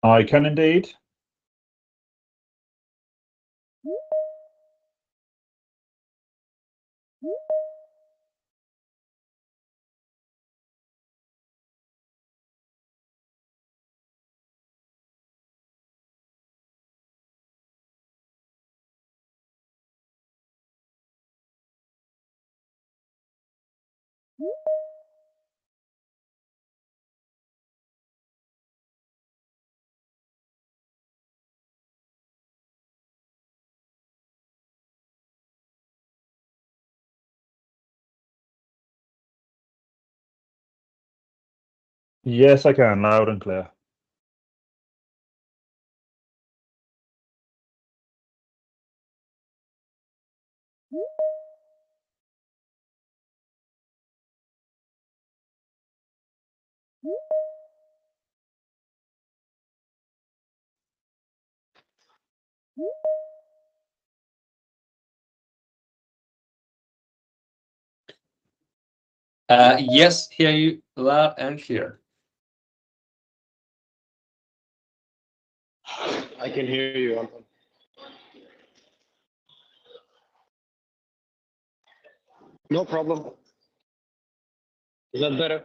I can indeed. Yes, I can, loud and clear. Yes, hear you loud and clear. I can hear you, Anton. No problem. Is that better?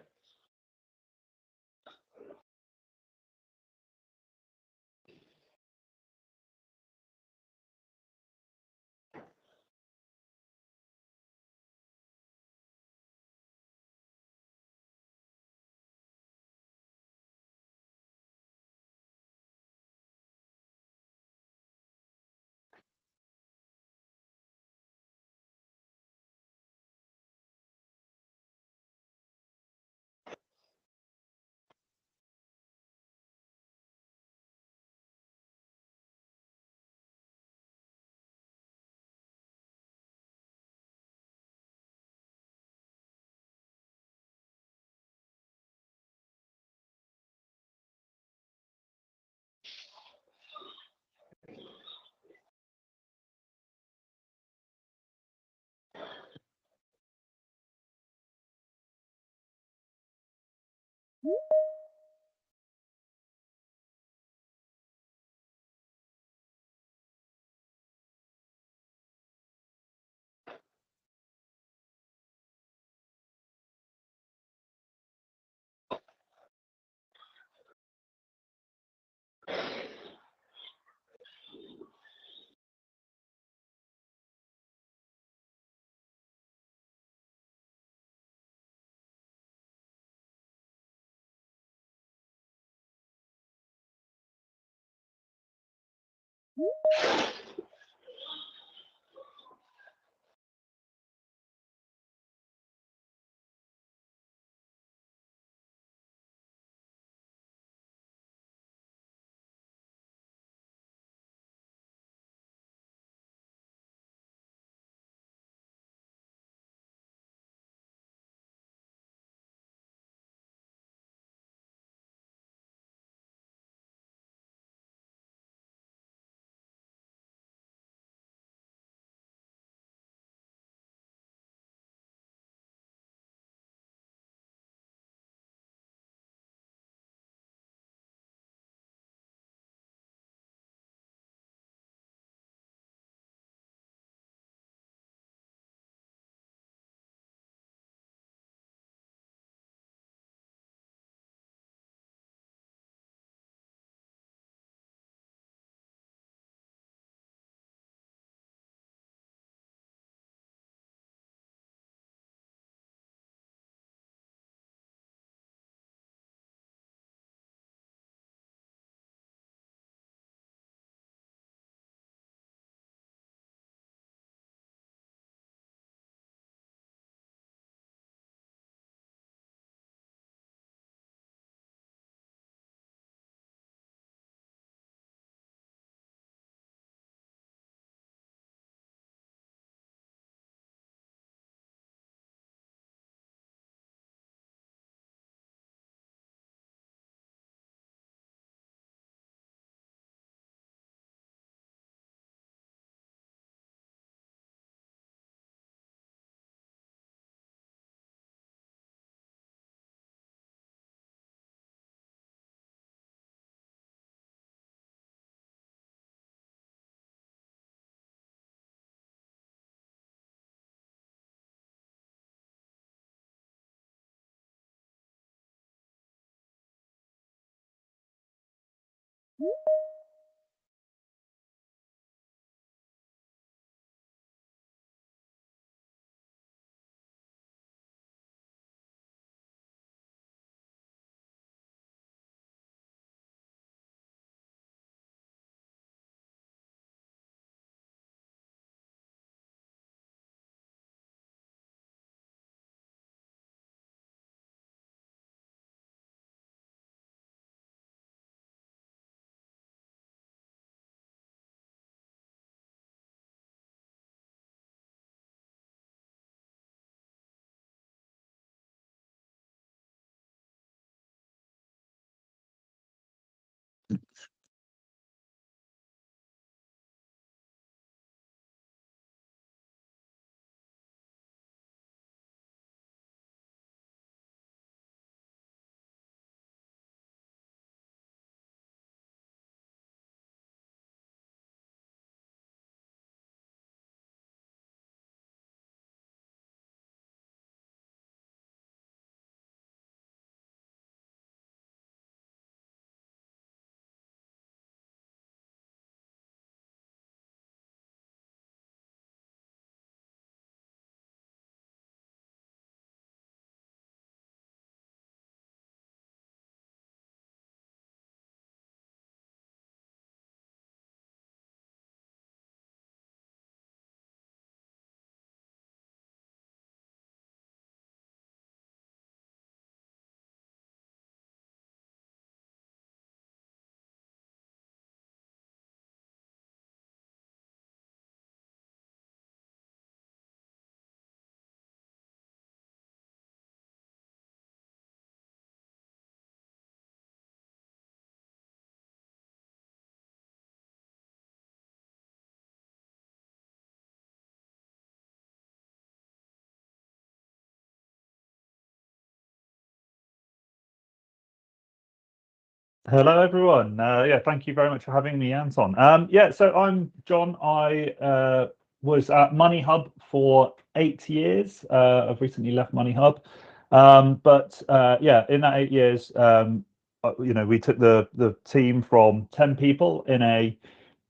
Hello, everyone. Yeah, thank you very much for having me, Anton. Yeah, so I'm John. I was at Money Hub for 8 years. I've recently left Money Hub, but yeah, in that 8 years, we took the team from 10 people in a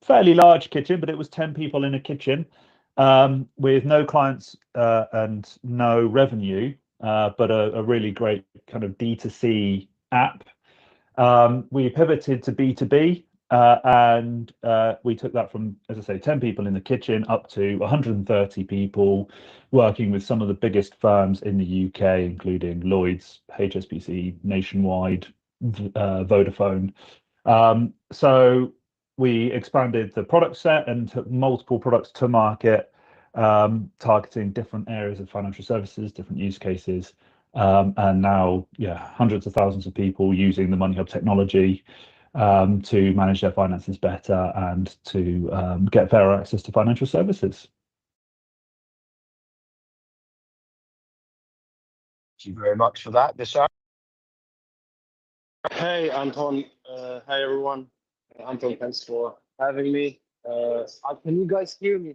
fairly large kitchen, but it was 10 people in a kitchen with no clients and no revenue, but a really great kind of D2C app. We pivoted to B2B, and we took that from, as I say, 10 people in the kitchen up to 130 people working with some of the biggest firms in the UK, including Lloyds, HSBC, Nationwide, Vodafone. So we expanded the product set and took multiple products to market, targeting different areas of financial services, different use cases. And now, yeah, hundreds of thousands of people using the Money Hub technology to manage their finances better and to get fairer access to financial services. Thank you very much for that, Vishal. Hey, Anton. Hi, everyone. Anton, thanks for having me. Can you guys hear me?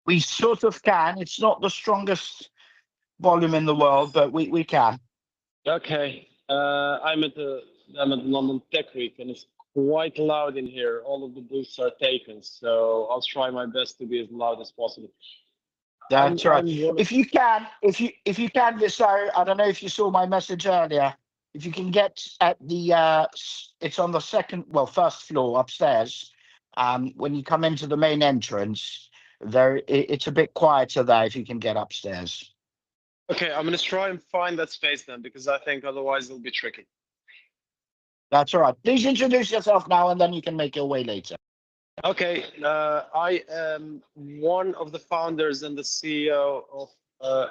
We sort of can. It's not the strongest volume in the world, but we can. Okay. I'm at the London Tech Week, and it's quite loud in here. All of the booths are taken, so I'll try my best to be as loud as possible. That's right. If you can, Vishal, I don't know if you saw my message earlier. If you can get at the, it's on the first floor upstairs. When you come into the main entrance, it's a bit quieter there. If you can get upstairs. Okay, I'm gonna try and find that space then, because I think otherwise it'll be tricky. That's all right. Please introduce yourself now, and then you can make your way later. Okay, I am one of the founders and the CEO of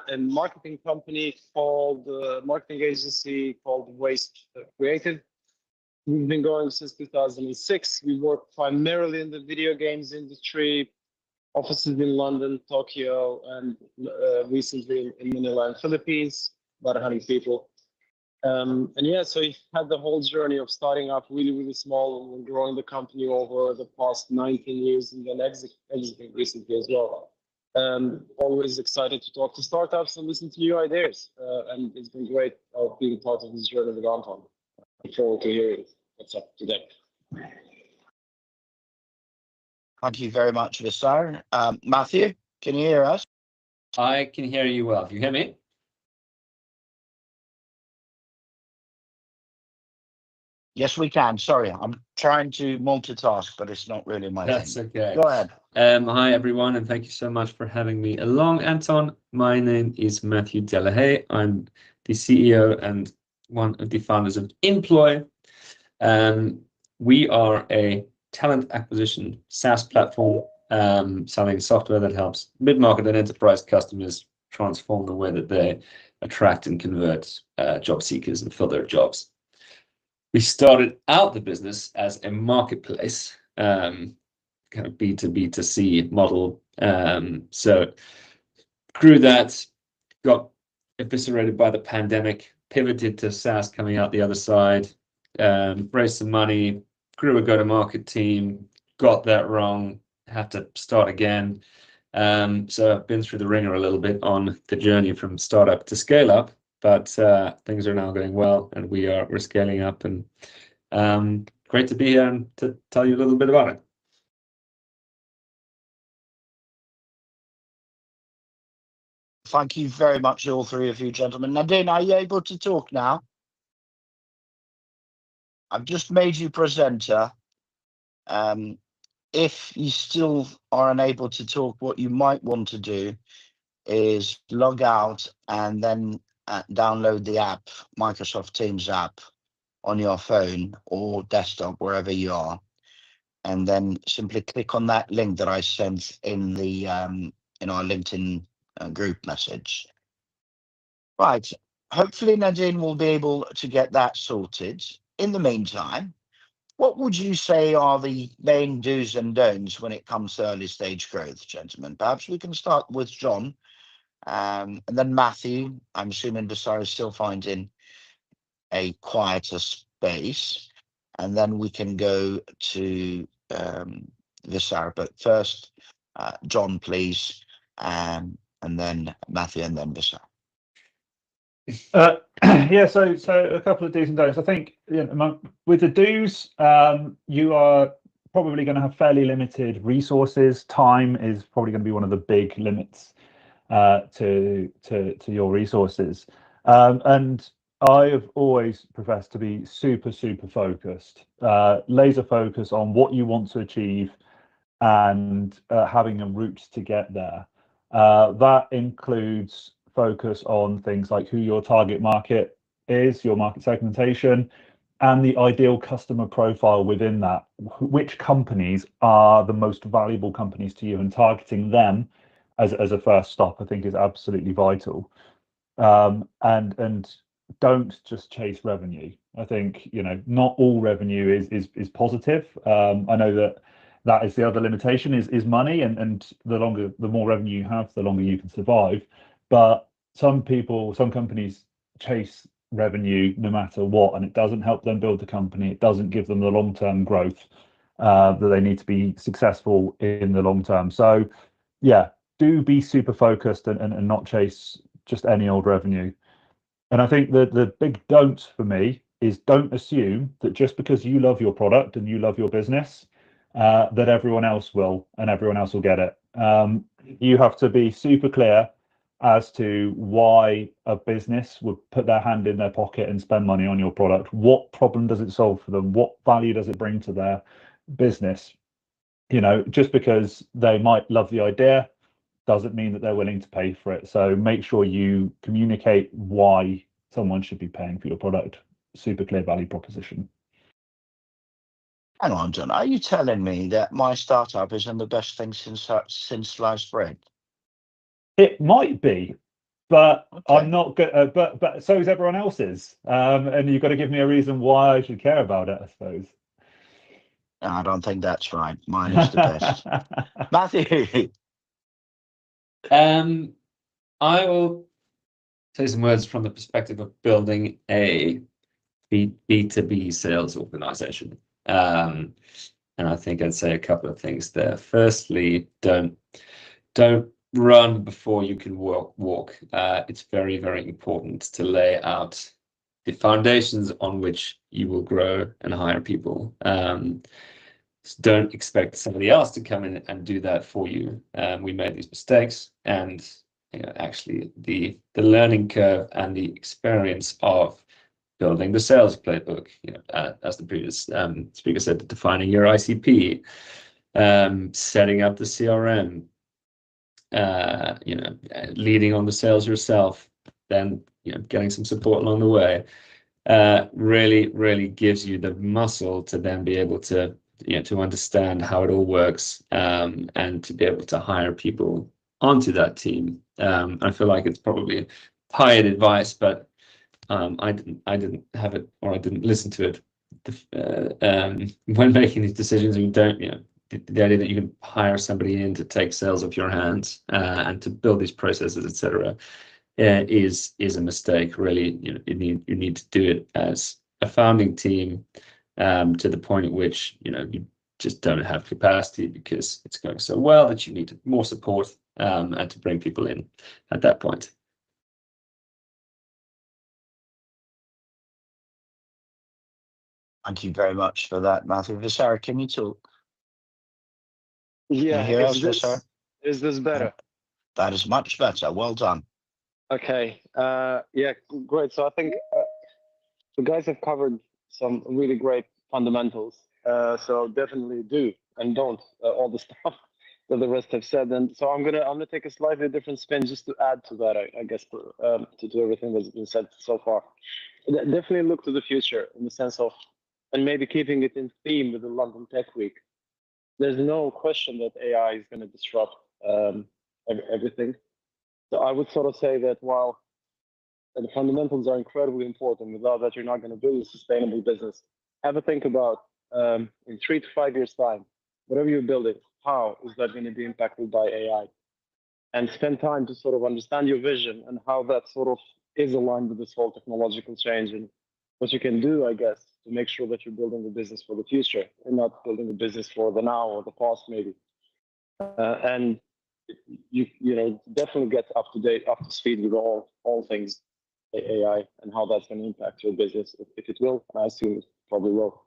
a marketing company called marketing agency called Waste Creative. We've been going since 2006. We work primarily in the video games industry, offices in London, Tokyo, and recently in Manila and Philippines, about 100 people. And yeah, so we had the whole journey of starting up really, really small and growing the company over the past 19 years and then exiting recently as well. Always excited to talk to startups and listen to new ideas. And it's been great being part of this journey with Anton. Look forward to hearing what's up today. Thank you very much, Visar. Matthew, can you hear us? I can hear you well. Do you hear me? Yes, we can. Sorry, I'm trying to multitask, but it's not really my That's thing. okay. Go ahead. Hi, everyone, and thank you so much for having me along, Anton. My name is Matthew Delahaye. I'm the CEO and one of the founders of Employ. We are a talent acquisition SaaS platform selling software that helps mid-market and enterprise customers transform the way that they attract and convert job seekers and fill their jobs. We started out the business as a marketplace, kind of B2B to C model. So grew that, got eviscerated by the pandemic, pivoted to SaaS coming out the other side, raised some money, grew a go-to-market team, got that wrong, had to start again. So I've been through the ringer a little bit on the journey from startup to scale up, but things are now going well, and we're scaling up, and great to be here and to tell you a little bit about it. Thank you very much, all three of you gentlemen. Nadine, are you able to talk now? I've just made you presenter. If you still are unable to talk, what you might want to do is log out and then download the app, Microsoft Teams app, on your phone or desktop, wherever you are, and then simply click on that link that I sent in the in our LinkedIn group message. Right. Hopefully Nadine will be able to get that sorted. In the meantime, what would you say are the main do's and don'ts when it comes to early stage growth, gentlemen? Perhaps we can start with John, and then Matthew. I'm assuming Visar is still finding a quieter space, and then we can go to Visar. But first, John, please, and then Matthew, and then Visar. Yeah, so a couple of do's and don'ts. I think with the do's, you are probably going to have fairly limited resources. Time is probably going to be one of the big limits to your resources. And I have always professed to be super focused, laser focus on what you want to achieve, and having a route to get there. That includes focus on things like who your target market is, your market segmentation, and the ideal customer profile within that. Which companies are the most valuable companies to you, and targeting them as a first stop, I think, is absolutely vital. And don't just chase revenue. I think, not all revenue is positive. I know that is the other limitation is money, and the more revenue you have, the longer you can survive. But some companies chase revenue no matter what, and it doesn't help them build the company. It doesn't give them the long-term growth that they need to be successful in the long term. So yeah, do be super focused and not chase just any old revenue. And I think the big don't for me is don't assume that just because you love your product and you love your business, that everyone else will, and everyone else will get it. You have to be super clear as to why a business would put their hand in their pocket and spend money on your product. What problem does it solve for them? What value does it bring to their business? Just because they might love the idea doesn't mean that they're willing to pay for it. So make sure you communicate why someone should be paying for your product. Super clear value proposition. Hang on, John. Are you telling me that my startup isn't the best thing since sliced bread? It might be, but Okay. I'm not good. But so is everyone else's. And you've got to give me a reason why I should care about it, I suppose. No, I don't think that's right. Mine is the best. Matthew. I will say some words from the perspective of building a B2B sales organization. And I think I'd say a couple of things there. Firstly, don't run before you can walk. It's very, very important to lay out the foundations on which you will grow and hire people. So don't expect somebody else to come in and do that for you. We made these mistakes, and actually the learning curve and the experience of building the sales playbook, as the previous speaker said, defining your ICP, setting up the CRM, leading on the sales yourself, then getting some support along the way, really gives you the muscle to then be able to to understand how it all works, and to be able to hire people onto that team. I feel like it's probably tired advice, but I didn't have it, or I didn't listen to it when making these decisions. You don't, the idea that you can hire somebody in to take sales off your hands, and to build these processes, etc., is a mistake. Really, you need to do it as a founding team, to the point at which you just don't have capacity because it's going so well that you need more support, and to bring people in at that point. Thank you very much for that, Matthew. Visara, can you talk? Yeah, Can you hear us, Visara? Is this better? That is much better. Well done. Okay. Yeah, great. So I think the guys have covered some really great fundamentals. So definitely do and don't all the stuff that the rest have said. And so I'm gonna take a slightly different spin just to add to that, I guess, to everything that's been said so far. Definitely look to the future in the sense of, and maybe keeping it in theme with the London Tech Week. There's no question that AI is going to disrupt everything. So I would sort of say that while the fundamentals are incredibly important, without that you're not going to build a sustainable business. Have a think about in 3 to 5 years' time, whatever you're building, how is that going to be impacted by AI? And spend time to sort of understand your vision and how that sort of is aligned with this whole technological change, and what you can do, I guess, to make sure that you're building a business for the future and not building a business for the now or the past, maybe. And you definitely get up to date, up to speed with all things AI and how that's going to impact your business, if it will. And I assume it probably will.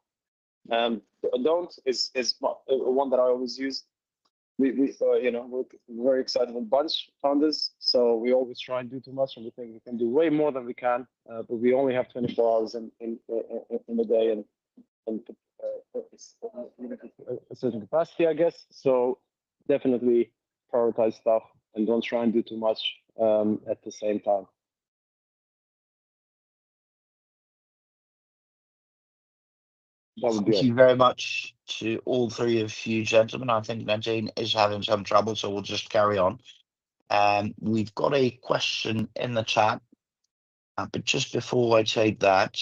Don't is one that I always use. We're very excited bunch founders, so we always try and do too much, and we think we can do way more than we can, but we only have 24 hours in a day, and a certain capacity, I guess. So definitely prioritize stuff and don't try and do too much at the same time. Thank you very much to all three of you gentlemen. I think Nadine is having some trouble, so we'll just carry on. We've got a question in the chat, but just before I take that,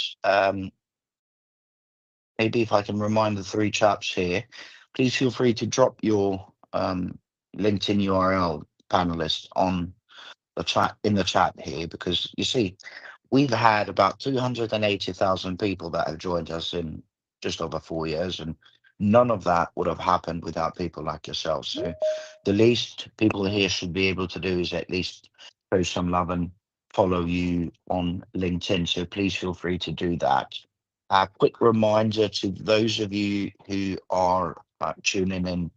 maybe if I can remind the three chaps here, please feel free to drop your LinkedIn URL, panelists, on the chat, in the chat here, because you see, we've had about 280,000 people that have joined us in just over 4 years, and none of that would have happened without people like yourselves. So the least people here should be able to do is at least show some love and follow you on LinkedIn. So please feel free to do that. A quick reminder to those of you who are tuning in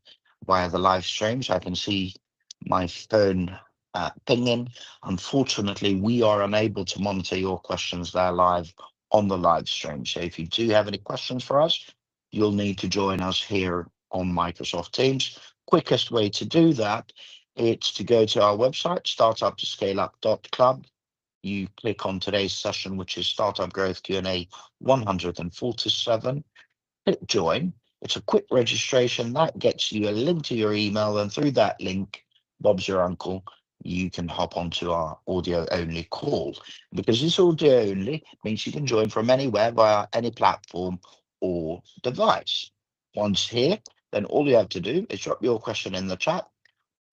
via the live streams. I can see my phone pinging. Unfortunately, we are unable to monitor your questions there live on the live stream. So if you do have any questions for us, you'll need to join us here on Microsoft Teams. Quickest way to do that, it's to go to our website, startuptoscaleup.club. You click on today's session, which is Startup Growth Q&A 147. Click join. It's a quick registration that gets you a link to your email, and through that link, Bob's your uncle, you can hop onto our audio only call. Because it's audio only means you can join from anywhere via any platform or device. Once here, then all you have to do is drop your question in the chat.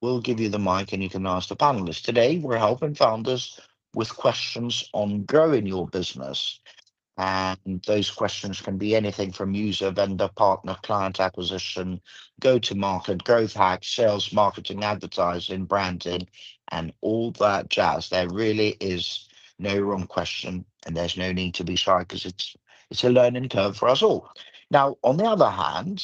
We'll give you the mic and you can ask the panelists. Today, we're helping founders with questions on growing your business. And those questions can be anything from user, vendor, partner, client acquisition, go-to-market, growth hacks, sales, marketing, advertising, branding, and all that jazz. There really is no wrong question, and there's no need to be shy because it's a learning curve for us all. Now, on the other hand,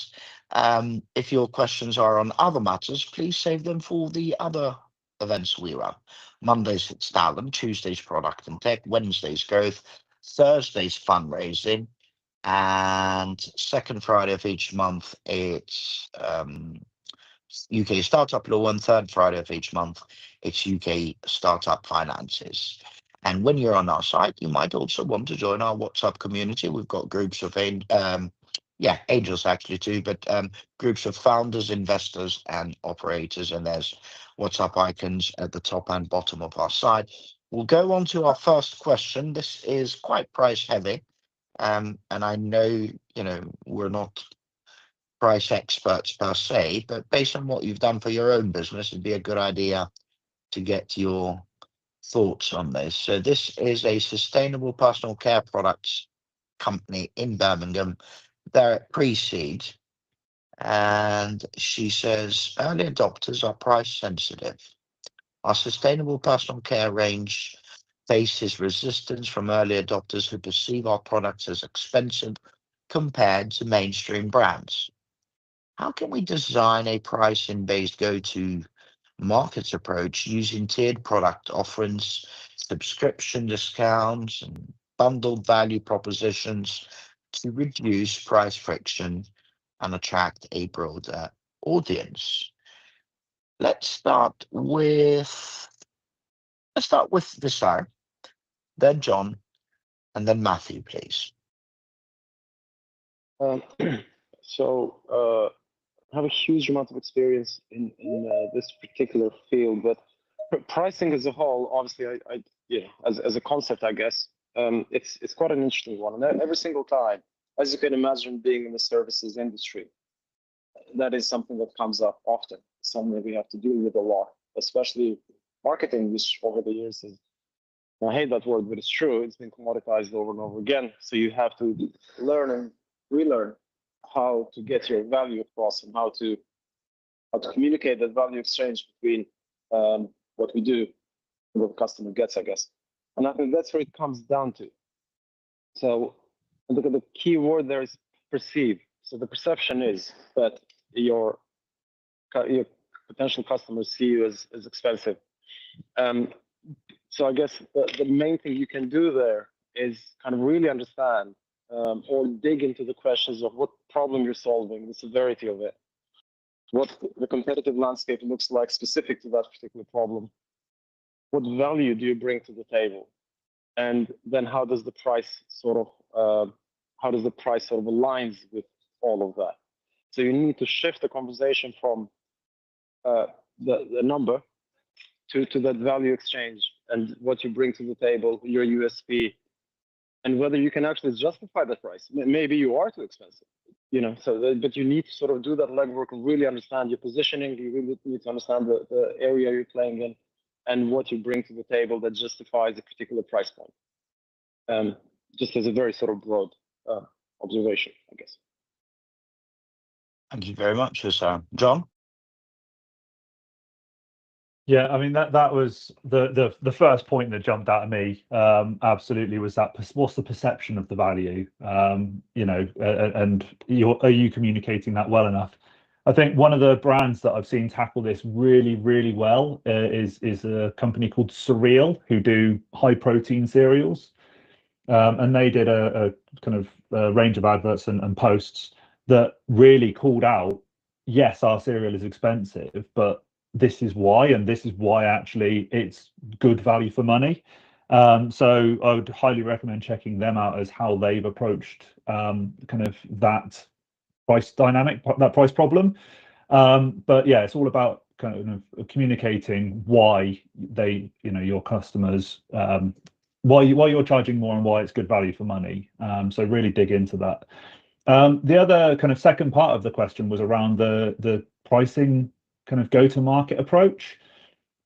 if your questions are on other matters, please save them for the other events we run. Mondays it's talent, Tuesdays product and tech, Wednesdays growth, Thursdays fundraising, and second Friday of each month it's UK startup law, and third Friday of each month it's UK startup finances. And when you're on our site, you might also want to join our WhatsApp community. We've got groups of angels actually too, but groups of founders, investors, and operators. And there's WhatsApp icons at the top and bottom of our site. We'll go on to our first question. This is quite price heavy, and I know we're not price experts per se, but based on what you've done for your own business, it'd be a good idea to get your thoughts on this. So this is a sustainable personal care products company in Birmingham. They're at pre-seed, and she says early adopters are price sensitive. Our sustainable personal care range faces resistance from early adopters who perceive our products as expensive compared to mainstream brands. How can we design a pricing-based go-to-market approach using tiered product offerings, subscription discounts, and bundled value propositions to reduce price friction and attract a broader audience? Let's start with Visar, then John, and then Matthew, please. So I have a huge amount of experience in this particular field, but pricing as a whole, obviously, as a concept, I guess, it's quite an interesting one. And every single time, as you can imagine, being in the services industry, that is something that comes up often, something that we have to deal with a lot, especially marketing, which over the years is, I hate that word, but it's true. It's been commoditized over and over again. So you have to learn and relearn how to get your value across and how to communicate that value exchange between what we do and what the customer gets, I guess. And I think that's where it comes down to. So look at the key word there is perceive. So the perception is that your potential customers see you as expensive. So I guess the main thing you can do there is kind of really understand or dig into the questions of what problem you're solving, the severity of it, what the competitive landscape looks like specific to that particular problem, what value do you bring to the table, and then how does the price sort of aligns with all of that. So you need to shift the conversation from the number to that value exchange and what you bring to the table, your USP, and whether you can actually justify that price. Maybe you are too expensive, but you need to sort of do that legwork and really understand your positioning. You really need to understand the area you're playing in and what you bring to the table that justifies a particular price point. Just as a very sort of broad observation, I guess. Thank you very much, Visar. John? Yeah, I mean that was the first point that jumped out at me. Absolutely, was that what's the perception of the value? And are you communicating that well enough? I think one of the brands that I've seen tackle this really, really well is a company called Surreal, who do high protein cereals, and they did a kind of range of adverts and posts that really called out, yes, our cereal is expensive, but this is why, and this is why actually it's good value for money. So I would highly recommend checking them out as how they've approached kind of that price dynamic, that price problem. But yeah, it's all about kind of communicating why your customers, why you're charging more and why it's good value for money. So really dig into that. The other kind of second part of the question was around the pricing kind of go-to-market approach,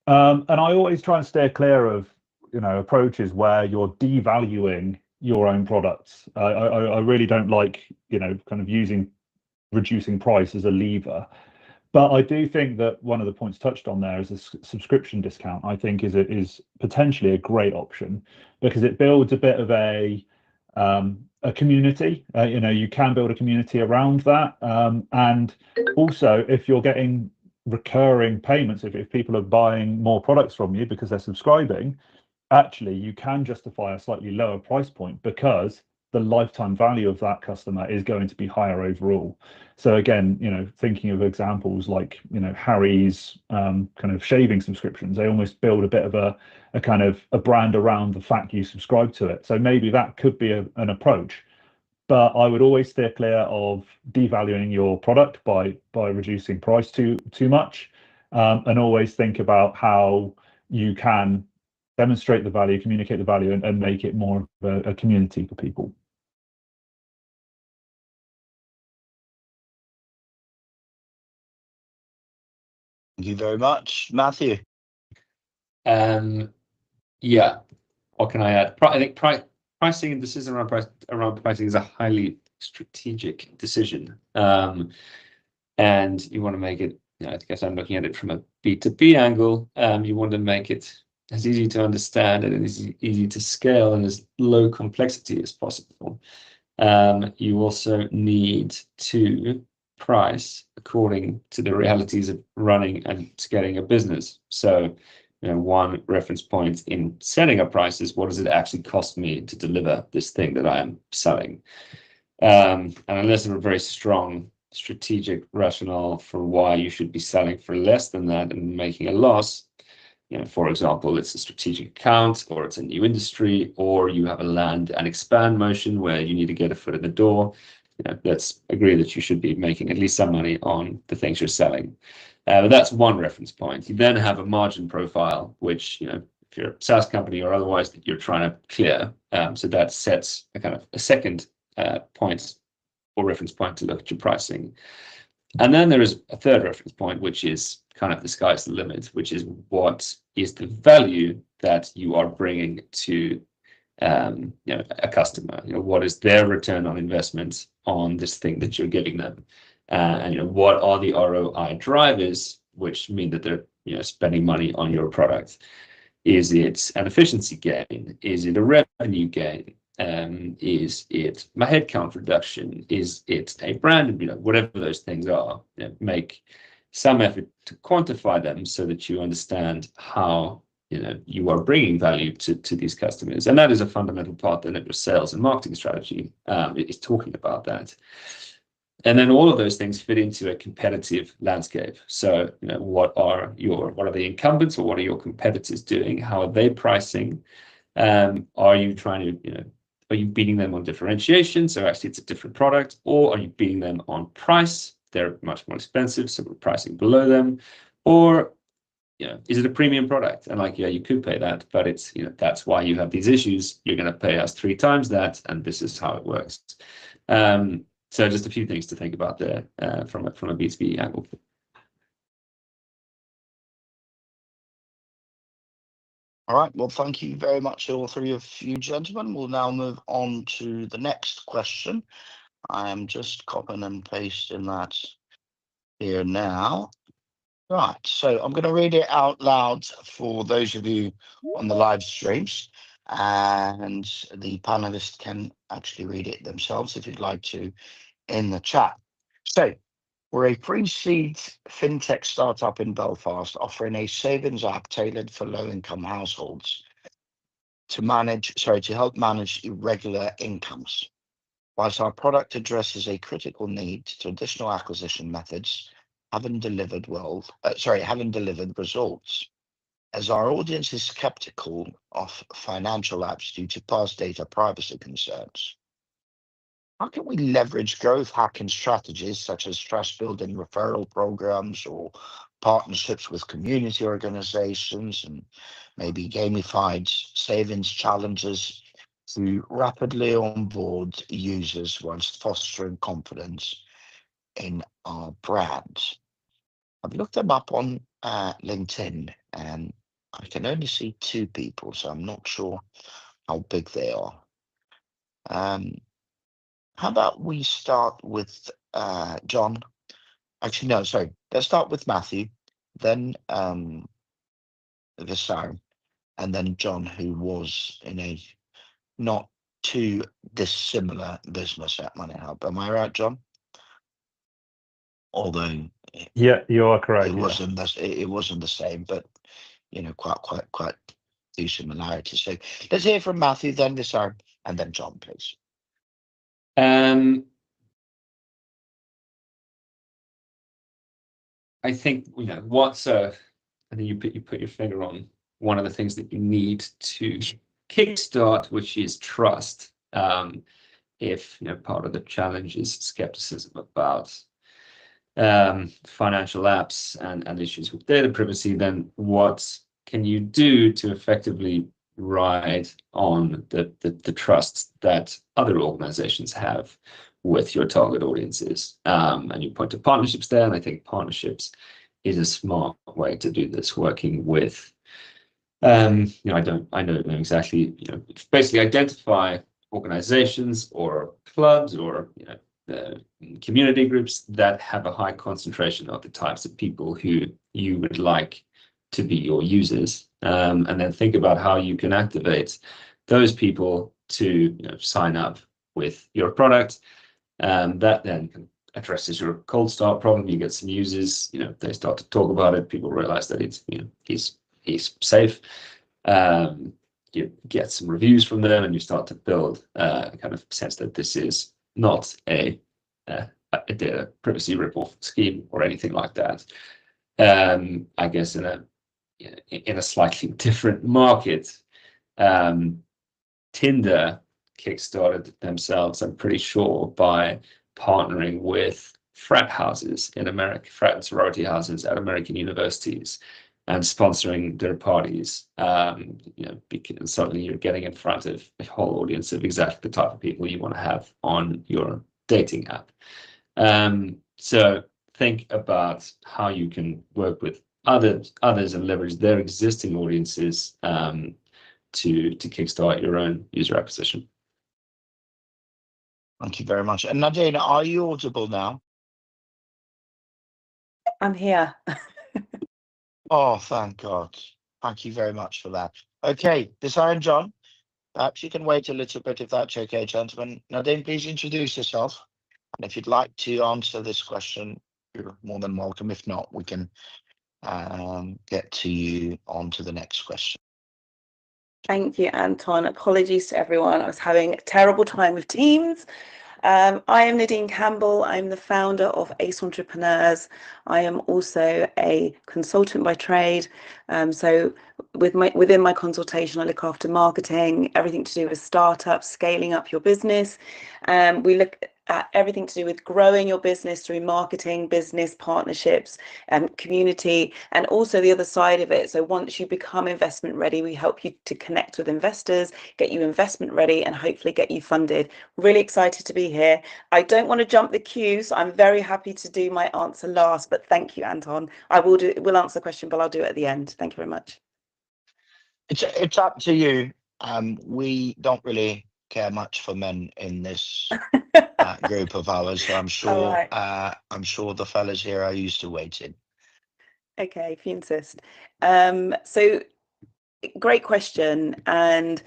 and I always try and steer clear of approaches where you're devaluing your own products. I really don't like, kind of using reducing price as a lever. But I do think that one of the points touched on there is a subscription discount. I think is potentially a great option because it builds a bit of a community. You can build a community around that, and also if you're getting recurring payments, if people are buying more products from you because they're subscribing, actually you can justify a slightly lower price point because the lifetime value of that customer is going to be higher overall. So again, thinking of examples like, Harry's kind of shaving subscriptions, they almost build a bit of a kind of a brand around the fact you subscribe to it. So maybe that could be an approach. But I would always steer clear of devaluing your product by reducing price too much, and always think about how you can demonstrate the value, communicate the value, and make it more of a community for people. Thank you very much, Matthew. Yeah, what can I add? I think pricing and decision around pricing is a highly strategic decision, and you want to make it. I guess I'm looking at it from a B2B angle. You want to make it as easy to understand and as easy to scale and as low complexity as possible. You also need to price according to the realities of running and scaling a business. So, one reference point in setting up prices: what does it actually cost me to deliver this thing that I am selling? And unless there are very strong strategic rationale for why you should be selling for less than that and making a loss, for example, it's a strategic account, or it's a new industry, or you have a land and expand motion where you need to get a foot in the door, let's agree that you should be making at least some money on the things you're selling. But that's one reference point. You then have a margin profile, which, if you're a SaaS company or otherwise, that you're trying to clear. So that sets a kind of a second point or reference point to look at your pricing. And then there is a third reference point, which is kind of the sky's the limit, which is what is the value that you are bringing to a customer. What is their return on investment on this thing that you're giving them, and what are the ROI drivers, which mean that they're spending money on your product. Is it an efficiency gain? Is it a revenue gain? Is it my headcount reduction? Is it a brand? Whatever those things are, make some effort to quantify them so that you understand how you are bringing value to these customers. And that is a fundamental part of your sales and marketing strategy. Is talking about that. And then all of those things fit into a competitive landscape. So, what are the incumbents, or what are your competitors doing? How are they pricing? Are you trying to, are you beating them on differentiation? So actually it's a different product. Or are you beating them on price? They're much more expensive, so we're pricing below them. Or, is it a premium product? And you could pay that, but it's, that's why you have these issues. You're going to pay us 3 times that, and this is how it works. So just a few things to think about there from a B2B angle. All right. Well, thank you very much, all three of you gentlemen. We'll now move on to the next question. I am just copying and pasting that here now. Right. So I'm going to read it out loud for those of you on the live streams, and the panelists can actually read it themselves if you'd like to in the chat. So, we're a pre-seed fintech startup in Belfast offering a savings app tailored for low-income households to help manage irregular incomes. Whilst our product addresses a critical need, traditional acquisition methods haven't delivered results, as our audience is skeptical of financial apps due to past data privacy concerns. How can we leverage growth hacking strategies such as trust building referral programs or partnerships with community organizations and maybe gamified savings challenges to rapidly onboard users whilst fostering confidence in our brand? I've looked them up on LinkedIn and I can only see 2 people, so I'm not sure how big they are. How about we start with John? Actually, no, sorry. Let's start with Matthew, then Visar, and then John, who was in a not too dissimilar business at Money Hub. Am I right, John? Although Yeah, you are correct. it wasn't it wasn't the same, but quite few similarities. So let's hear from Matthew, then Visar, and then John, please. I think I think you put your finger on one of the things that you need to kickstart, which is trust. If part of the challenge is skepticism about financial apps and issues with data privacy, then what can you do to effectively ride on the trust that other organizations have with your target audiences? And you point to partnerships there, and I think partnerships is a smart way to do this, working with I don't know exactly, basically identify organizations or clubs or community groups that have a high concentration of the types of people who you would like to be your users, and then think about how you can activate those people to sign up with your product. That then addresses your cold start problem. You get some users, they start to talk about it. People realize that it's he's safe. You get some reviews from them, and you start to build a kind of sense that this is not a data privacy rip-off scheme or anything like that. I guess in a slightly different market, Tinder kickstarted themselves, I'm pretty sure, by partnering with frat houses in America, frat and sorority houses at American universities, and sponsoring their parties. Because suddenly you're getting in front of a whole audience of exactly the type of people you want to have on your dating app. So think about how you can work with others and leverage their existing audiences to kickstart your own user acquisition. Thank you very much. And Nadine, are you audible now? I'm here. Oh, thank God. Thank you very much for that. Okay, Visar and John, perhaps you can wait a little bit if that's okay, gentlemen. Nadine, please introduce yourself. And if you'd like to answer this question, you're more than welcome. If not, we can get to you on to the next question. Thank you, Anton. Apologies to everyone. I was having a terrible time with Teams. I am Nadine Campbell. I'm the founder of Ace Entrepreneurs. I am also a consultant by trade. So within my consultation, I look after marketing, everything to do with startups, scaling up your business. We look at everything to do with growing your business through marketing, business partnerships, and community, and also the other side of it. So once you become investment ready, we help you to connect with investors, get you investment ready, and hopefully get you funded. Really excited to be here. I don't want to jump the queue, so I'm very happy to do my answer last, but thank you, Anton. We'll answer the question, but I'll do it at the end. Thank you very much. It's up to you. We don't really care much for men in this group of ours, so I'm sure right. I'm sure the fellas here are used to waiting. Okay, if you insist. So great question, and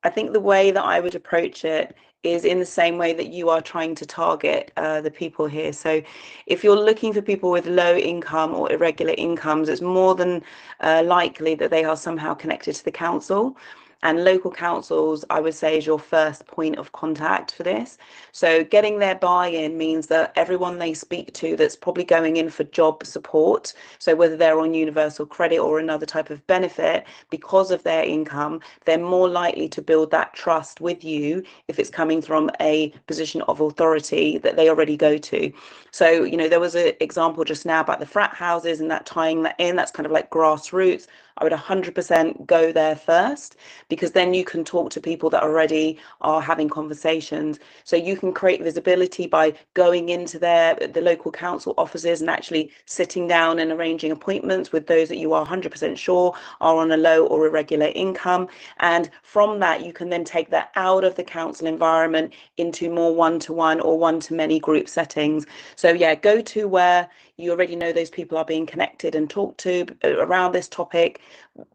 I think the way that I would approach it is in the same way that you are trying to target the people here. So if you're looking for people with low income or irregular incomes, it's more than likely that they are somehow connected to the council. And local councils, I would say, is your first point of contact for this. So getting their buy-in means that everyone they speak to that's probably going in for job support, so whether they're on universal credit or another type of benefit, because of their income, they're more likely to build that trust with you if it's coming from a position of authority that they already go to. So, there was an example just now about the frat houses and that tying that in, that's kind of like grassroots. I would 100% go there first, because then you can talk to people that already are having conversations. So you can create visibility by going into the local council offices and actually sitting down and arranging appointments with those that you are 100% sure are on a low or irregular income. And from that, you can then take that out of the council environment into more one-to-one or one-to-many group settings. So yeah, go to where you already know those people are being connected and talked to around this topic,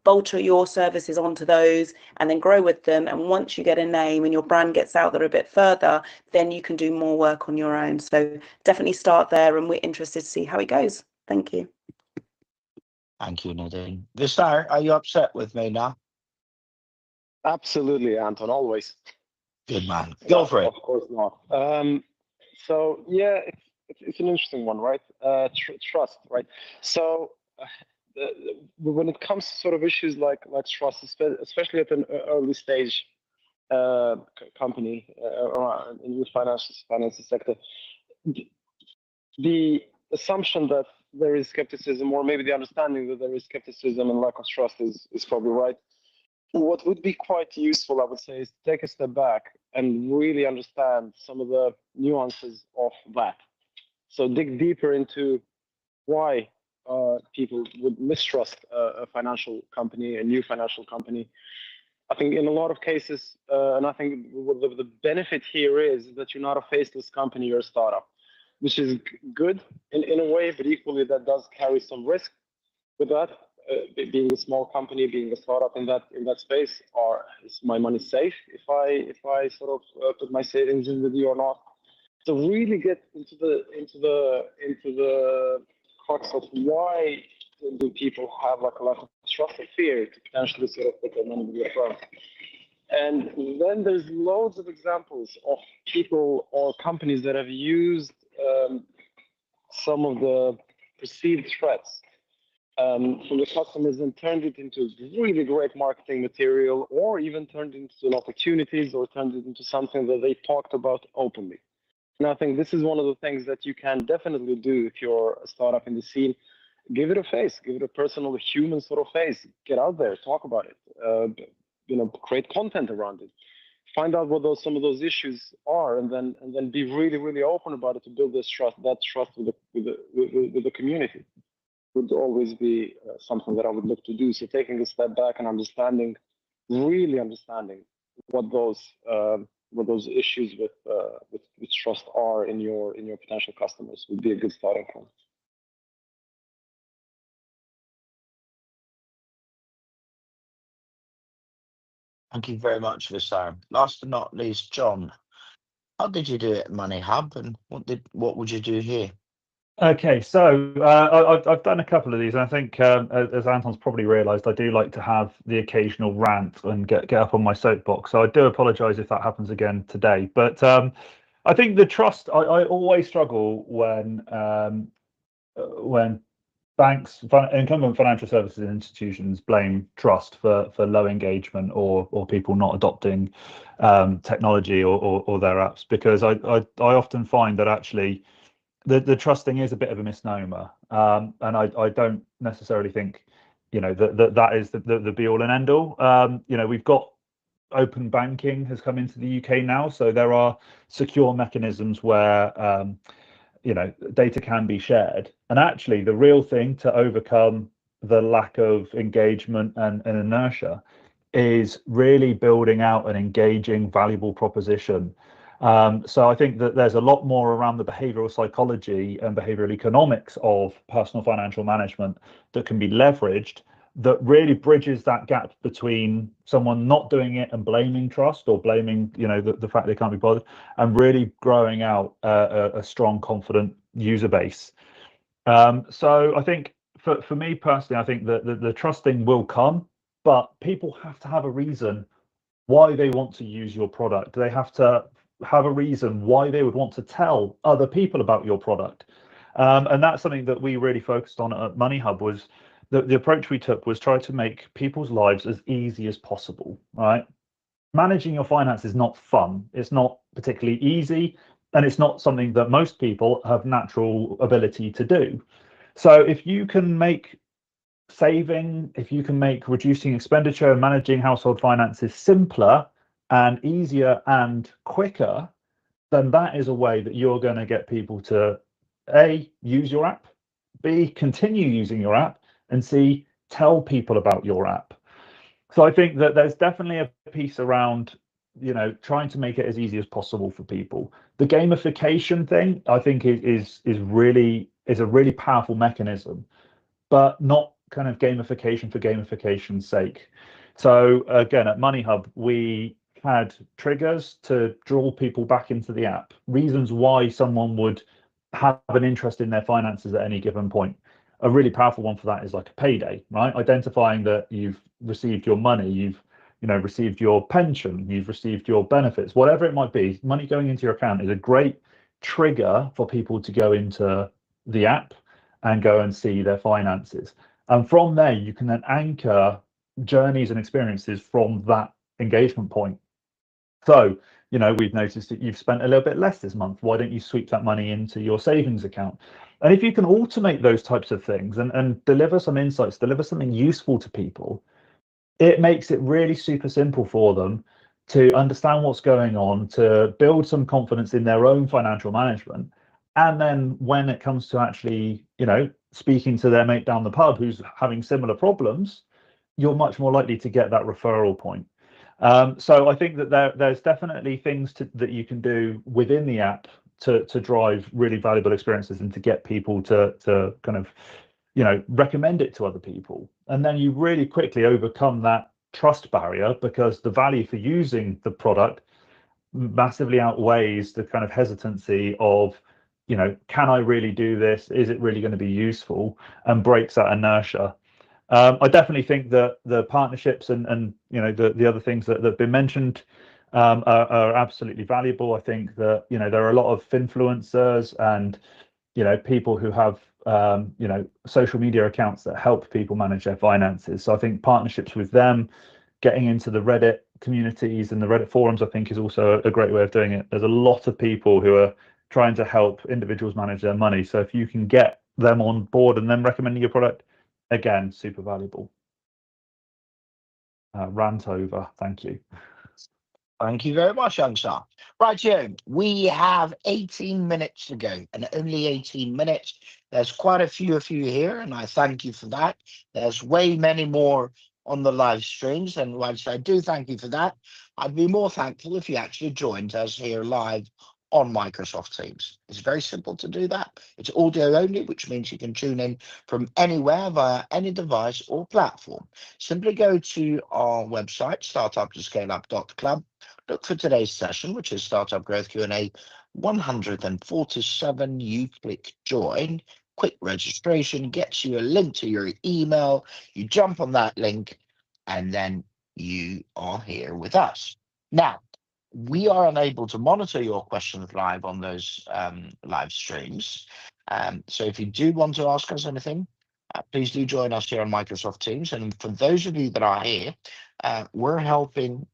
bolster your services onto those, and then grow with them. And once you get a name and your brand gets out there a bit further, then you can do more work on your own. So definitely start there, and we're interested to see how it goes. Thank you. Thank you, Nadine. Vistar, are you upset with me now? Absolutely, Anton, always. Good man. Go for it. Of course not. So yeah, it's an interesting one, right? Trust, right? So when it comes to sort of issues like trust, especially at an early stage company in the finance sector, the assumption that there is skepticism, or maybe the understanding that there is skepticism and lack of trust is probably right. What would be quite useful, I would say, is take a step back and really understand some of the nuances of that. So dig deeper into why people would mistrust a financial company, a new financial company. I think in a lot of cases, and I think the benefit here is that you're not a faceless company, you're a startup, which is good in a way, but equally that does carry some risk with that. Being a small company, being a startup in that space, is my money safe if I sort of put my savings in with you or not? So really get into the crux of why do people have like a lot of trust or fear to potentially sort of put their money with your firm. And then there's loads of examples of people or companies that have used some of the perceived threats from the customers and turned it into really great marketing material, or even turned it into opportunities, or turned it into something that they talked about openly. And I think this is one of the things that you can definitely do if you're a startup in the scene. Give it a face, give it a personal, human sort of face. Get out there, talk about it. Create content around it. Find out what some of those issues are, and then be really, really open about it to build that trust with the community. Would always be something that I would look to do. So taking a step back and really understanding what those issues with trust are in your potential customers would be a good starting point. Thank you very much, Vistar. Last but not least, John, how did you do it at Money Hub, and what would you do here? Okay, so I've done a couple of these, and I think as Anton's probably realised, I do like to have the occasional rant and get up on my soapbox. So I do apologise if that happens again today. But I think the trust, I always struggle when banks, incumbent financial services institutions blame trust for low engagement or people not adopting technology or their apps, because I often find that actually the trust thing is a bit of a misnomer, and I don't necessarily think that is the be all and end all. We've got open banking has come into the UK now, so there are secure mechanisms where data can be shared. And actually, the real thing to overcome the lack of engagement and inertia is really building out an engaging, valuable proposition. So I think that there's a lot more around the behavioral psychology and behavioral economics of personal financial management that can be leveraged, that really bridges that gap between someone not doing it and blaming trust, or blaming the fact they can't be bothered, and really growing out a strong, confident user base. So I think for me personally, I think that the trusting will come, but people have to have a reason why they want to use your product. They have to have a reason why they would want to tell other people about your product. And that's something that we really focused on at Money Hub. Was the approach we took was try to make people's lives as easy as possible, right? Managing your finances is not fun. It's not particularly easy, and it's not something that most people have natural ability to do. So if you can make saving, if you can make reducing expenditure and managing household finances simpler and easier and quicker, then that is a way that you're going to get people to A, use your app, B, continue using your app, and C, tell people about your app. So I think that there's definitely a piece around, trying to make it as easy as possible for people. The gamification thing, I think, is a really powerful mechanism, but not kind of gamification for gamification's sake. So again, at Money Hub, we had triggers to draw people back into the app, reasons why someone would have an interest in their finances at any given point. A really powerful one for that is like a payday, right? Identifying that you've received your money, you've received your pension, you've received your benefits, whatever it might be. Money going into your account is a great trigger for people to go into the app and go and see their finances. And from there, you can then anchor journeys and experiences from that engagement point. So, we've noticed that you've spent a little bit less this month. Why don't you sweep that money into your savings account? And if you can automate those types of things and deliver some insights, deliver something useful to people, it makes it really super simple for them to understand what's going on, to build some confidence in their own financial management. And then when it comes to actually, speaking to their mate down the pub who's having similar problems, you're much more likely to get that referral point. So I think that there's definitely things that you can do within the app to drive really valuable experiences and to get people to kind of, recommend it to other people. And then you really quickly overcome that trust barrier, because the value for using the product massively outweighs the kind of hesitancy of, can I really do this? Is it really going to be useful? And breaks that inertia. I definitely think that the partnerships and the other things that have been mentioned are absolutely valuable. I think that there are a lot of finfluencers and people who have social media accounts that help people manage their finances. So I think partnerships with them, getting into the Reddit communities and the Reddit forums, I think is also a great way of doing it. There's a lot of people who are trying to help individuals manage their money. So if you can get them on board and then recommending your product, again, super valuable. Rant over. Thank you. Thank you very much, young sir. Right, Jim, we have 18 minutes to go, and only 18 minutes. There's quite a few of you here, and I thank you for that. There's way many more on the live streams, and whilst I do thank you for that, I'd be more thankful if you actually joined us here live on Microsoft Teams. It's very simple to do that. It's audio only, which means you can tune in from anywhere via any device or platform. Simply go to our website, startuptoscaleup.club. Look for today's session, which is Startup Growth Q&A 147. You click join. Quick registration gets you a link to your email. You jump on that link, and then you are here with us. Now, we are unable to monitor your questions live on those live streams. So if you do want to ask us anything, please do join us here on Microsoft Teams. And for those of you that are here, we're helping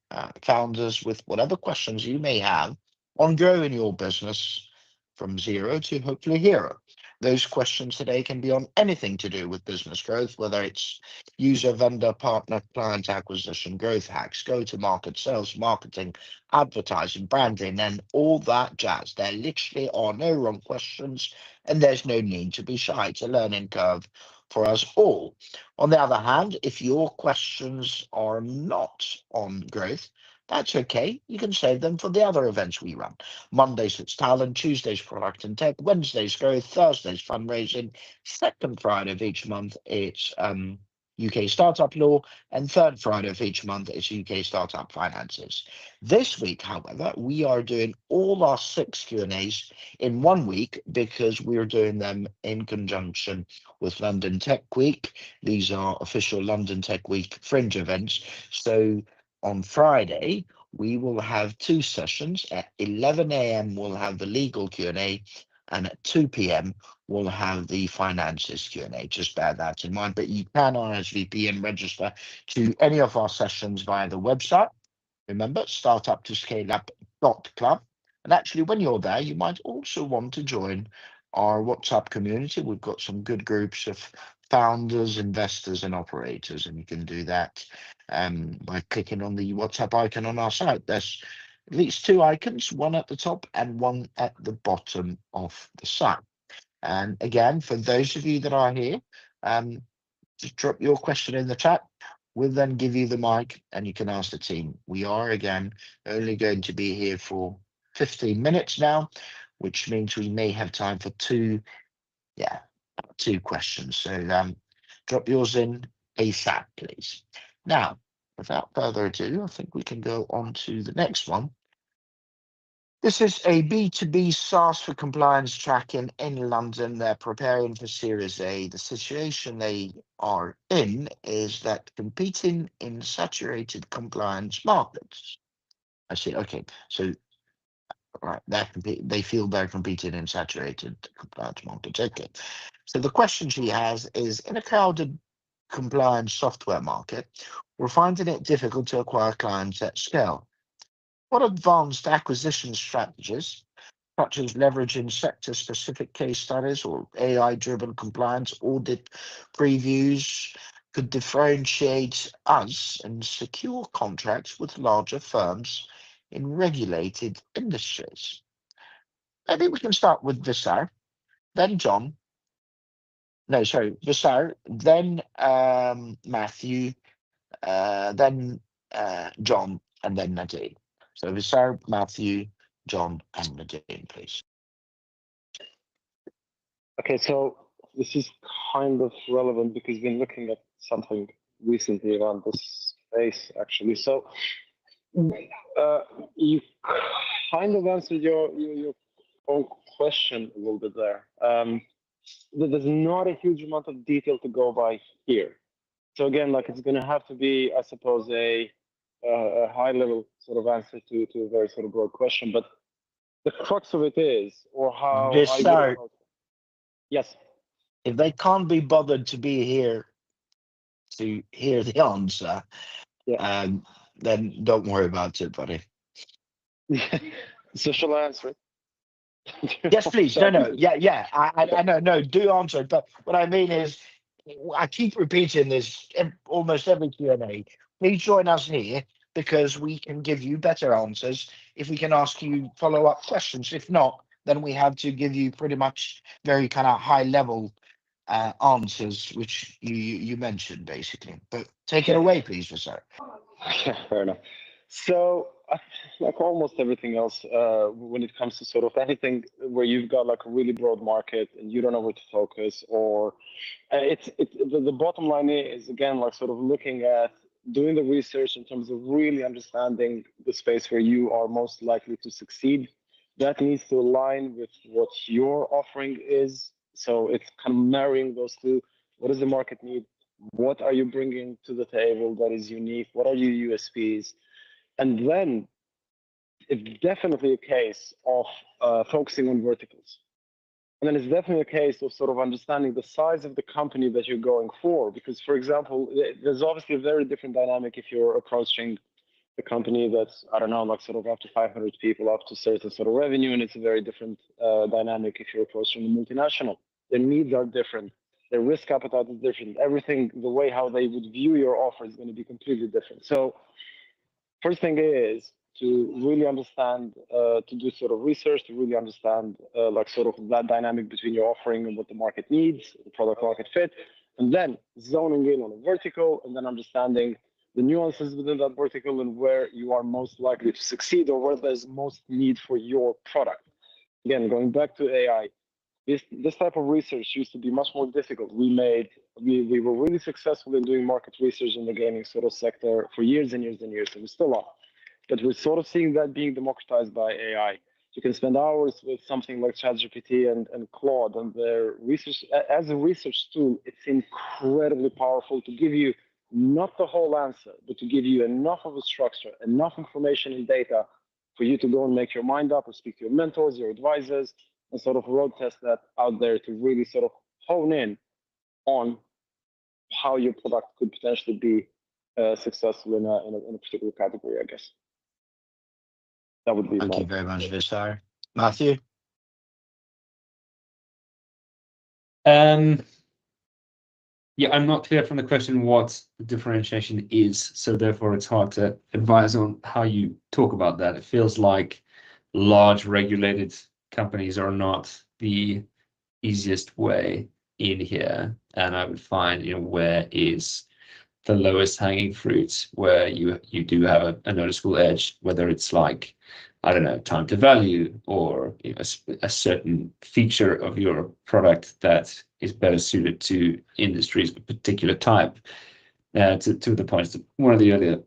founders with whatever questions you may have on growing your business from zero to hopefully hero. Those questions today can be on anything to do with business growth, whether it's user, vendor, partner, client acquisition, growth hacks, go-to-market, sales, marketing, advertising, branding, and all that jazz. There literally are no wrong questions, and there's no need to be shy. It's a learning curve for us all. On the other hand, if your questions are not on growth, that's okay. You can save them for the other events we run. Mondays it's talent, Tuesdays product and tech, Wednesdays growth, Thursdays fundraising, second Friday of each month it's UK startup law, and third Friday of each month is UK startup finances. This week, however, we are doing all our 6 Q&As in 1 week because we're doing them in conjunction with London Tech Week. These are official London Tech Week fringe events. So on Friday, we will have 2 sessions. At 11 a.m. we'll have the legal Q&A, and at 2 p.m. we'll have the finances Q&A. Just bear that in mind. But you can RSVP and register to any of our sessions via the website. Remember, startuptoscaleup.club. And actually, when you're there, you might also want to join our WhatsApp community. We've got some good groups of founders, investors, and operators, and you can do that by clicking on the WhatsApp icon on our site. There's at least 2 icons, one at the top and one at the bottom of the site. And again, for those of you that are here, just drop your question in the chat. We'll then give you the mic and you can ask the team. We are, again, only going to be here for 15 minutes now, which means we may have time for 2 questions. So drop yours in ASAP, please. Now, without further ado, I think we can go on to the next one. This is a B2B SaaS for compliance tracking in London. They're preparing for Series A. The situation they are in is that competing in saturated compliance markets. I see. Okay, so right, they feel they're competing in saturated compliance markets. Okay, so the question she has is: in a crowded compliance software market, we're finding it difficult to acquire clients at scale. What advanced acquisition strategies, such as leveraging sector-specific case studies or AI-driven compliance audit previews, could differentiate us and secure contracts with larger firms in regulated industries? Maybe we can start with Visar, then John. No, sorry, Visar, then Matthew, then John, and then Nadine. So Visar, Matthew, John, and Nadine, please. Okay, so this is kind of relevant because we've been looking at something recently around this space, actually. So you kind of answered your own question a little bit there. There's not a huge amount of detail to go by here. So again, like it's going to have to be, I suppose, a high-level sort of answer to a very sort of broad question. But the crux of it is, or how yes, if they can't be bothered to be here to hear the answer, then don't worry about it, buddy. So shall I answer it? Yes, please. No. Yeah. I know. No, do answer it. But what I mean is, I keep repeating this almost every Q&A. Please join us here because we can give you better answers if we can ask you follow-up questions. If not, then we have to give you pretty much very kind of high-level answers, which you mentioned, basically. But take it away, please, sir. Yeah, fair enough. So, like almost everything else, when it comes to sort of anything where you've got like a really broad market and you don't know where to focus, or the bottom line is again like sort of looking at doing the research in terms of really understanding the space where you are most likely to succeed. That needs to align with what your offering is. So it's kind of marrying those two. What does the market need? What are you bringing to the table that is unique? What are your USPs? And then it's definitely a case of focusing on verticals. And then it's definitely a case of sort of understanding the size of the company that you're going for. Because, for example, there's obviously a very different dynamic if you're approaching a company that's, I don't know, like sort of up to 500 people, up to certain sort of revenue. And it's a very different dynamic if you're approaching a multinational. Their needs are different. Their risk appetite is different. Everything, the way how they would view your offer is going to be completely different. So first thing is to really understand, to do sort of research, to really understand like sort of that dynamic between your offering and what the market needs, the product market fit, and then zoning in on a vertical and then understanding the nuances within that vertical and where you are most likely to succeed or where there's most need for your product. Again, going back to AI, this type of research used to be much more difficult. We were really successful in doing market research in the gaming sort of sector for years and years and years, and we still are. But we're sort of seeing that being democratized by AI. You can spend hours with something like ChatGPT and Claude, and their research as a research tool, it's incredibly powerful to give you not the whole answer, but to give you enough of a structure, enough information and data for you to go and make your mind up or speak to your mentors, your advisors, and sort of road test that out there to really sort of hone in on how your product could potentially be successful in a particular category, I guess. That would be Thank you very much, Visar. Matthew? Yeah, I'm not clear from the question what the differentiation is, so therefore it's hard to advise on how you talk about that. It feels like large regulated companies are not the easiest way in here, and I would find, where is the lowest hanging fruit, where you do have a noticeable edge, whether it's like, I don't know, time to value, or a certain feature of your product that is better suited to industries of a particular type. To the points that one of the earlier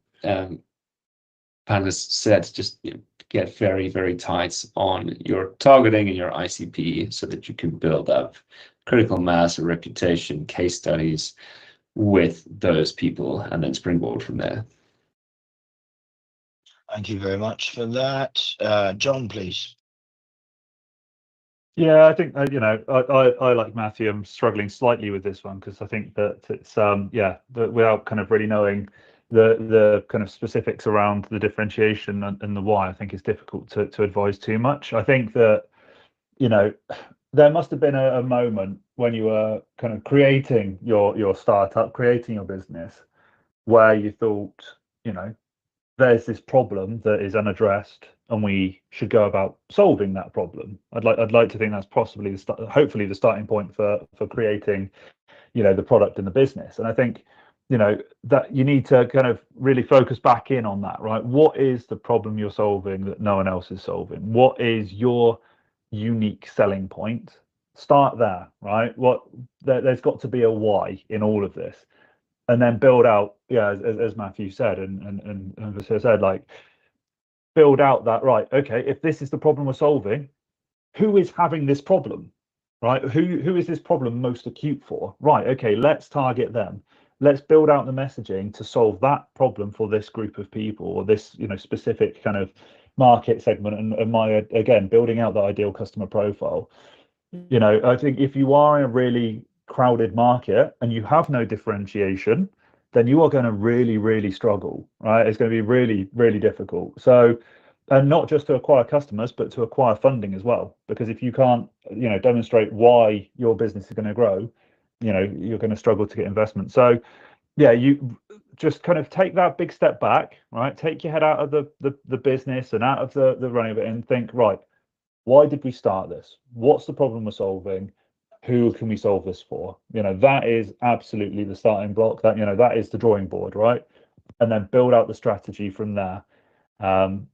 panelists said, just get very, very tight on your targeting and your ICP so that you can build up critical mass, a reputation, case studies with those people, and then springboard from there. Thank you very much for that. John, please. Yeah, I think I like Matthew. I'm struggling slightly with this one because I think that it's without kind of really knowing the kind of specifics around the differentiation and the why, I think it's difficult to advise too much. I think that there must have been a moment when you were kind of creating your startup, creating your business, where you thought, there's this problem that is unaddressed, and we should go about solving that problem. I'd like to think that's possibly hopefully the starting point for creating, the product and the business. And I think, that you need to kind of really focus back in on that, right? What is the problem you're solving that no one else is solving? What is your unique selling point? Start there, right? There's got to be a why in all of this, and then build out, as Matthew said, and as I said, like, build out that, right, okay, if this is the problem we're solving, who is having this problem, right? Who is this problem most acute for? Right, okay, let's target them. Let's build out the messaging to solve that problem for this group of people, or this specific kind of market segment, and again, building out the ideal customer profile. I think if you are in a really crowded market and you have no differentiation, then you are going to really, really struggle, right? It's going to be really, really difficult. So, and not just to acquire customers, but to acquire funding as well. Because if you can't, demonstrate why your business is going to grow, you're going to struggle to get investment. So, yeah, you just kind of take that big step back, right? Take your head out of the business and out of the running of it, and think, right, why did we start this? What's the problem we're solving? Who can we solve this for? That is absolutely the starting block. That is the drawing board, right? And then build out the strategy from there. And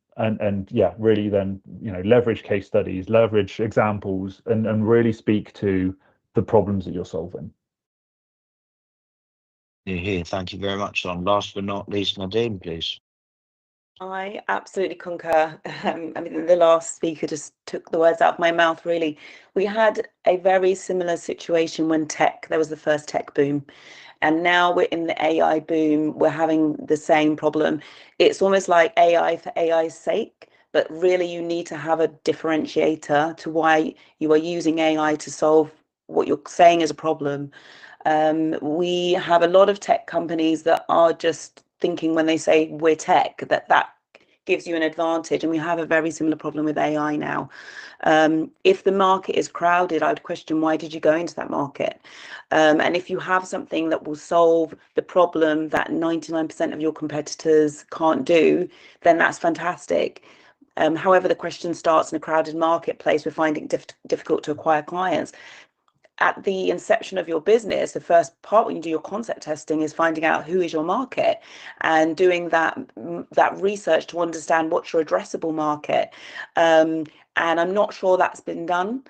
really then, leverage case studies, leverage examples, and really speak to the problems that you're solving. Thank you very much, John. Last but not least, Nadine, please. I absolutely concur. I mean, the last speaker just took the words out of my mouth, really. We had a very similar situation when there was the first tech boom. And now we're in the AI boom. We're having the same problem. It's almost like AI for AI's sake, but really you need to have a differentiator to why you are using AI to solve what you're saying is a problem. We have a lot of tech companies that are just thinking, when they say we're tech, that gives you an advantage, and we have a very similar problem with AI now. If the market is crowded, I would question, why did you go into that market? And if you have something that will solve the problem that 99% of your competitors can't do, then that's fantastic. However, the question starts in a crowded marketplace, we're finding it difficult to acquire clients. At the inception of your business, the first part when you do your concept testing is finding out who is your market, and doing that research to understand what's your addressable market. And I'm not sure that's been done.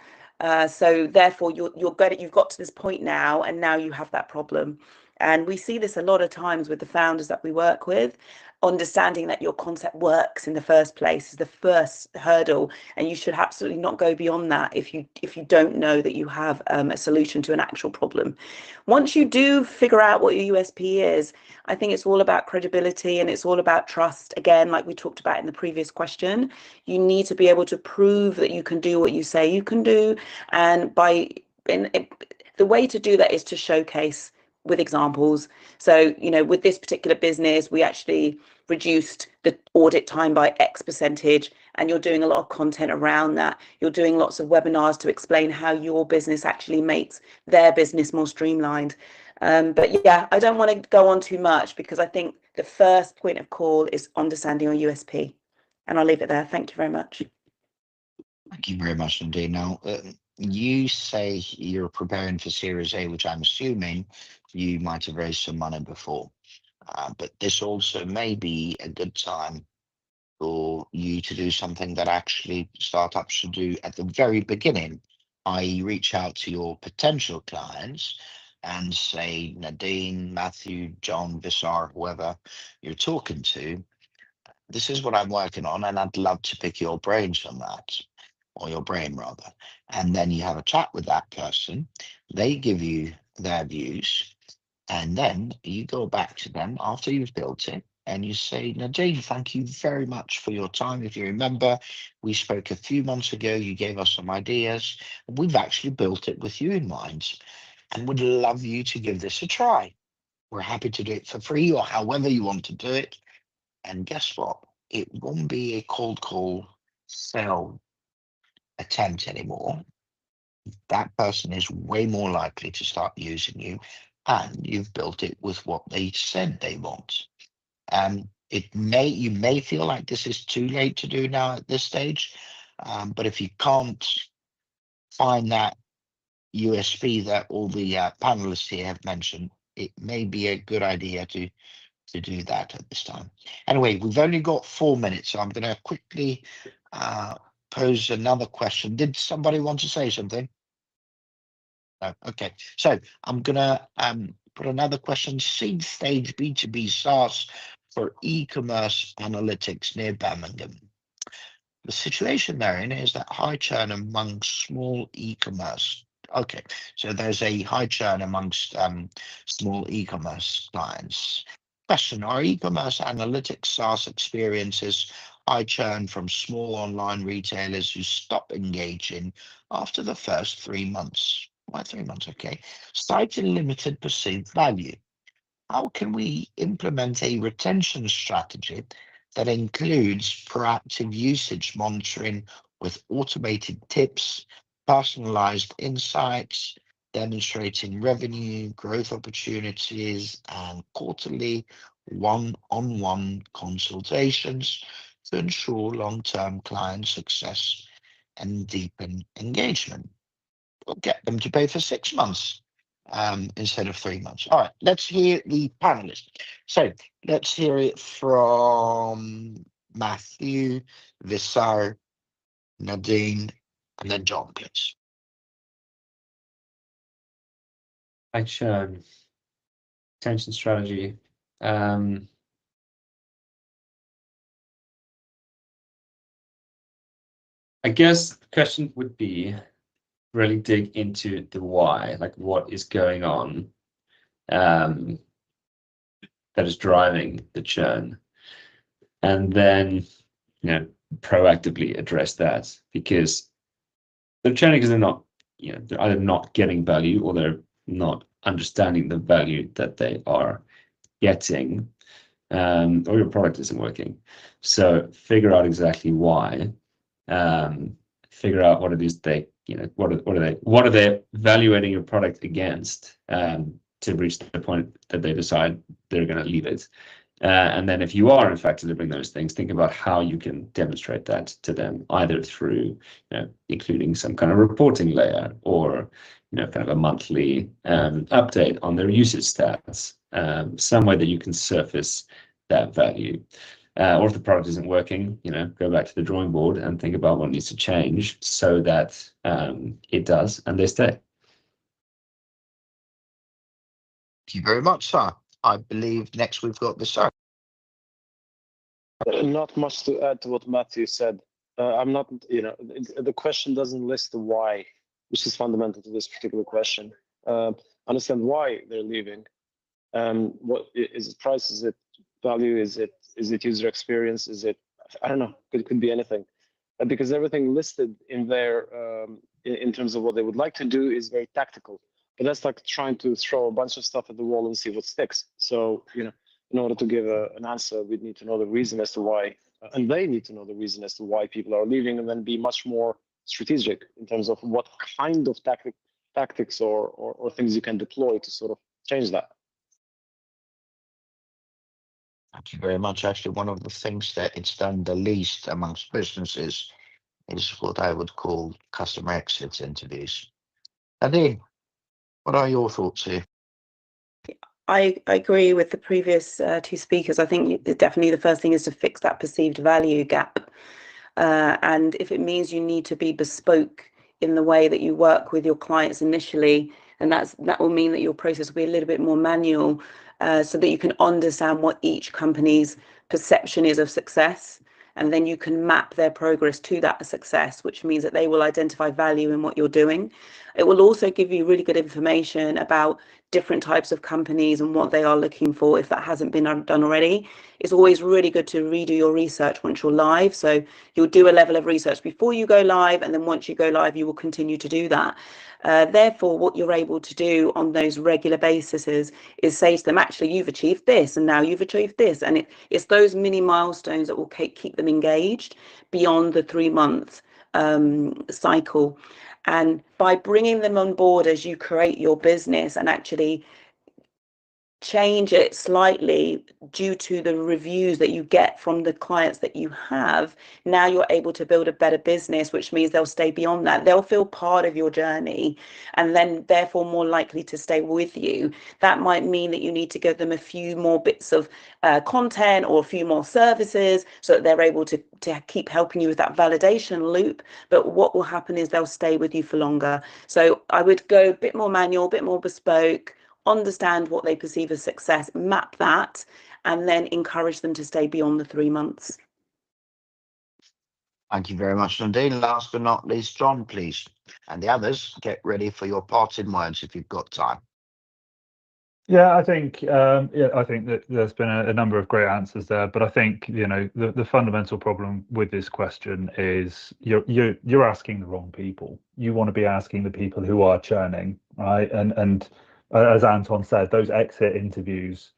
So therefore, you've got to this point now, and now you have that problem. And we see this a lot of times with the founders that we work with. Understanding that your concept works in the first place is the first hurdle, and you should absolutely not go beyond that if you don't know that you have a solution to an actual problem. Once you do figure out what your USP is, I think it's all about credibility, and it's all about trust. Again, like we talked about in the previous question, you need to be able to prove that you can do what you say you can do, and the way to do that is to showcase with examples. So, with this particular business, we actually reduced the audit time by X percentage, and you're doing a lot of content around that. You're doing lots of webinars to explain how your business actually makes their business more streamlined. But yeah, I don't want to go on too much because I think the first point of call is understanding your USP. And I'll leave it there. Thank you very much. Thank you very much indeed. Now, you say you're preparing for Series A, which I'm assuming you might have raised some money before. But this also may be a good time for you to do something that actually startups should do at the very beginning, i.e. reach out to your potential clients and say, Nadine, Matthew, John, Visar, whoever you're talking to, this is what I'm working on, and I'd love to pick your brains on that, or your brain rather. And then you have a chat with that person, they give you their views, and then you go back to them after you've built it and you say, Nadine, thank you very much for your time. If you remember, we spoke a few months ago, you gave us some ideas. We've actually built it with you in mind and would love you to give this a try. We're happy to do it for free or however you want to do it. And guess what? It won't be a cold call sell attempt anymore. That person is way more likely to start using you, and you've built it with what they said they want. You may feel like this is too late to do now at this stage, but if you can't find that USP that all the panelists here have mentioned, it may be a good idea to do that at this time. Anyway, we've only got 4 minutes, so I'm going to quickly pose another question. Did somebody want to say something? No. Okay, so I'm gonna put another question. Seed stage B2B SaaS for e-commerce analytics near Birmingham. The situation they're in is that high churn amongst small e-commerce. Okay, so there's a high churn amongst small e-commerce clients. Question: are e-commerce analytics SaaS experiences high churn from small online retailers who stop engaging after the first 3 months? Why 3 months? Okay. Citing limited perceived value. How can we implement a retention strategy that includes proactive usage monitoring with automated tips, personalized insights, demonstrating revenue, growth opportunities, and quarterly one-on-one consultations to ensure long-term client success and deepen engagement? We'll get them to pay for 6 months instead of 3 months. All right, let's hear the panelists. So let's hear it from Matthew, Visar, Nadine, and then John, please. Action, retention strategy. I guess the question would be really dig into the why, like what is going on that is driving the churn, and then proactively address that, because they're churning because they're not, they're either not getting value or they're not understanding the value that they are getting, or your product isn't working. So figure out exactly why, figure out what it is they, what are they evaluating your product against, to reach the point that they decide they're going to leave it. And then if you are in fact delivering those things, think about how you can demonstrate that to them, either through including some kind of reporting layer, or kind of a monthly update on their usage stats, some way that you can surface that value. Or if the product isn't working, go back to the drawing board and think about what needs to change so that it does and they stay. Thank you very much, sir. I believe next we've got Visar. Not much to add to what Matthew said. I'm not, the question doesn't list the why, which is fundamental to this particular question. Understand why they're leaving. What is it? Price? Is it value? Is it user experience? Is it, I don't know, it could be anything. Because everything listed in there in terms of what they would like to do is very tactical. But that's like trying to throw a bunch of stuff at the wall and see what sticks. So, in order to give an answer, we'd need to know the reason as to why and they need to know the reason as to why people are leaving, and then be much more strategic in terms of what kind of tactics or things you can deploy to sort of change that. Thank you very much. Actually, one of the things that it's done the least amongst businesses is what I would call customer exit interviews. Nadine, what are your thoughts here? I agree with the previous two speakers. I think definitely the first thing is to fix that perceived value gap. And if it means you need to be bespoke in the way that you work with your clients initially, and that will mean that your process will be a little bit more manual, so that you can understand what each company's perception is of success. And then you can map their progress to that success, which means that they will identify value in what you're doing. It will also give you really good information about different types of companies and what they are looking for if that hasn't been done already. It's always really good to redo your research once you're live. So you'll do a level of research before you go live, and then once you go live, you will continue to do that. Therefore, what you're able to do on those regular bases is say to them, actually, you've achieved this, and now you've achieved this. And it's those mini milestones that will keep them engaged beyond the 3-month cycle. And by bringing them on board as you create your business and actually change it slightly due to the reviews that you get from the clients that you have, now you're able to build a better business, which means they'll stay beyond that. They'll feel part of your journey, and then therefore more likely to stay with you. That might mean that you need to give them a few more bits of content or a few more services so that they're able to keep helping you with that validation loop. But what will happen is they'll stay with you for longer. So I would go a bit more manual, a bit more bespoke, understand what they perceive as success, map that, and then encourage them to stay beyond the 3 months. Thank you very much, Nadine. Last but not least, John, please. And the others, get ready for your parting words if you've got time. Yeah, I think that there's been a number of great answers there, but I think the fundamental problem with this question is you're asking the wrong people. You want to be asking the people who are churning, right? And as Anton said, those exit interviews,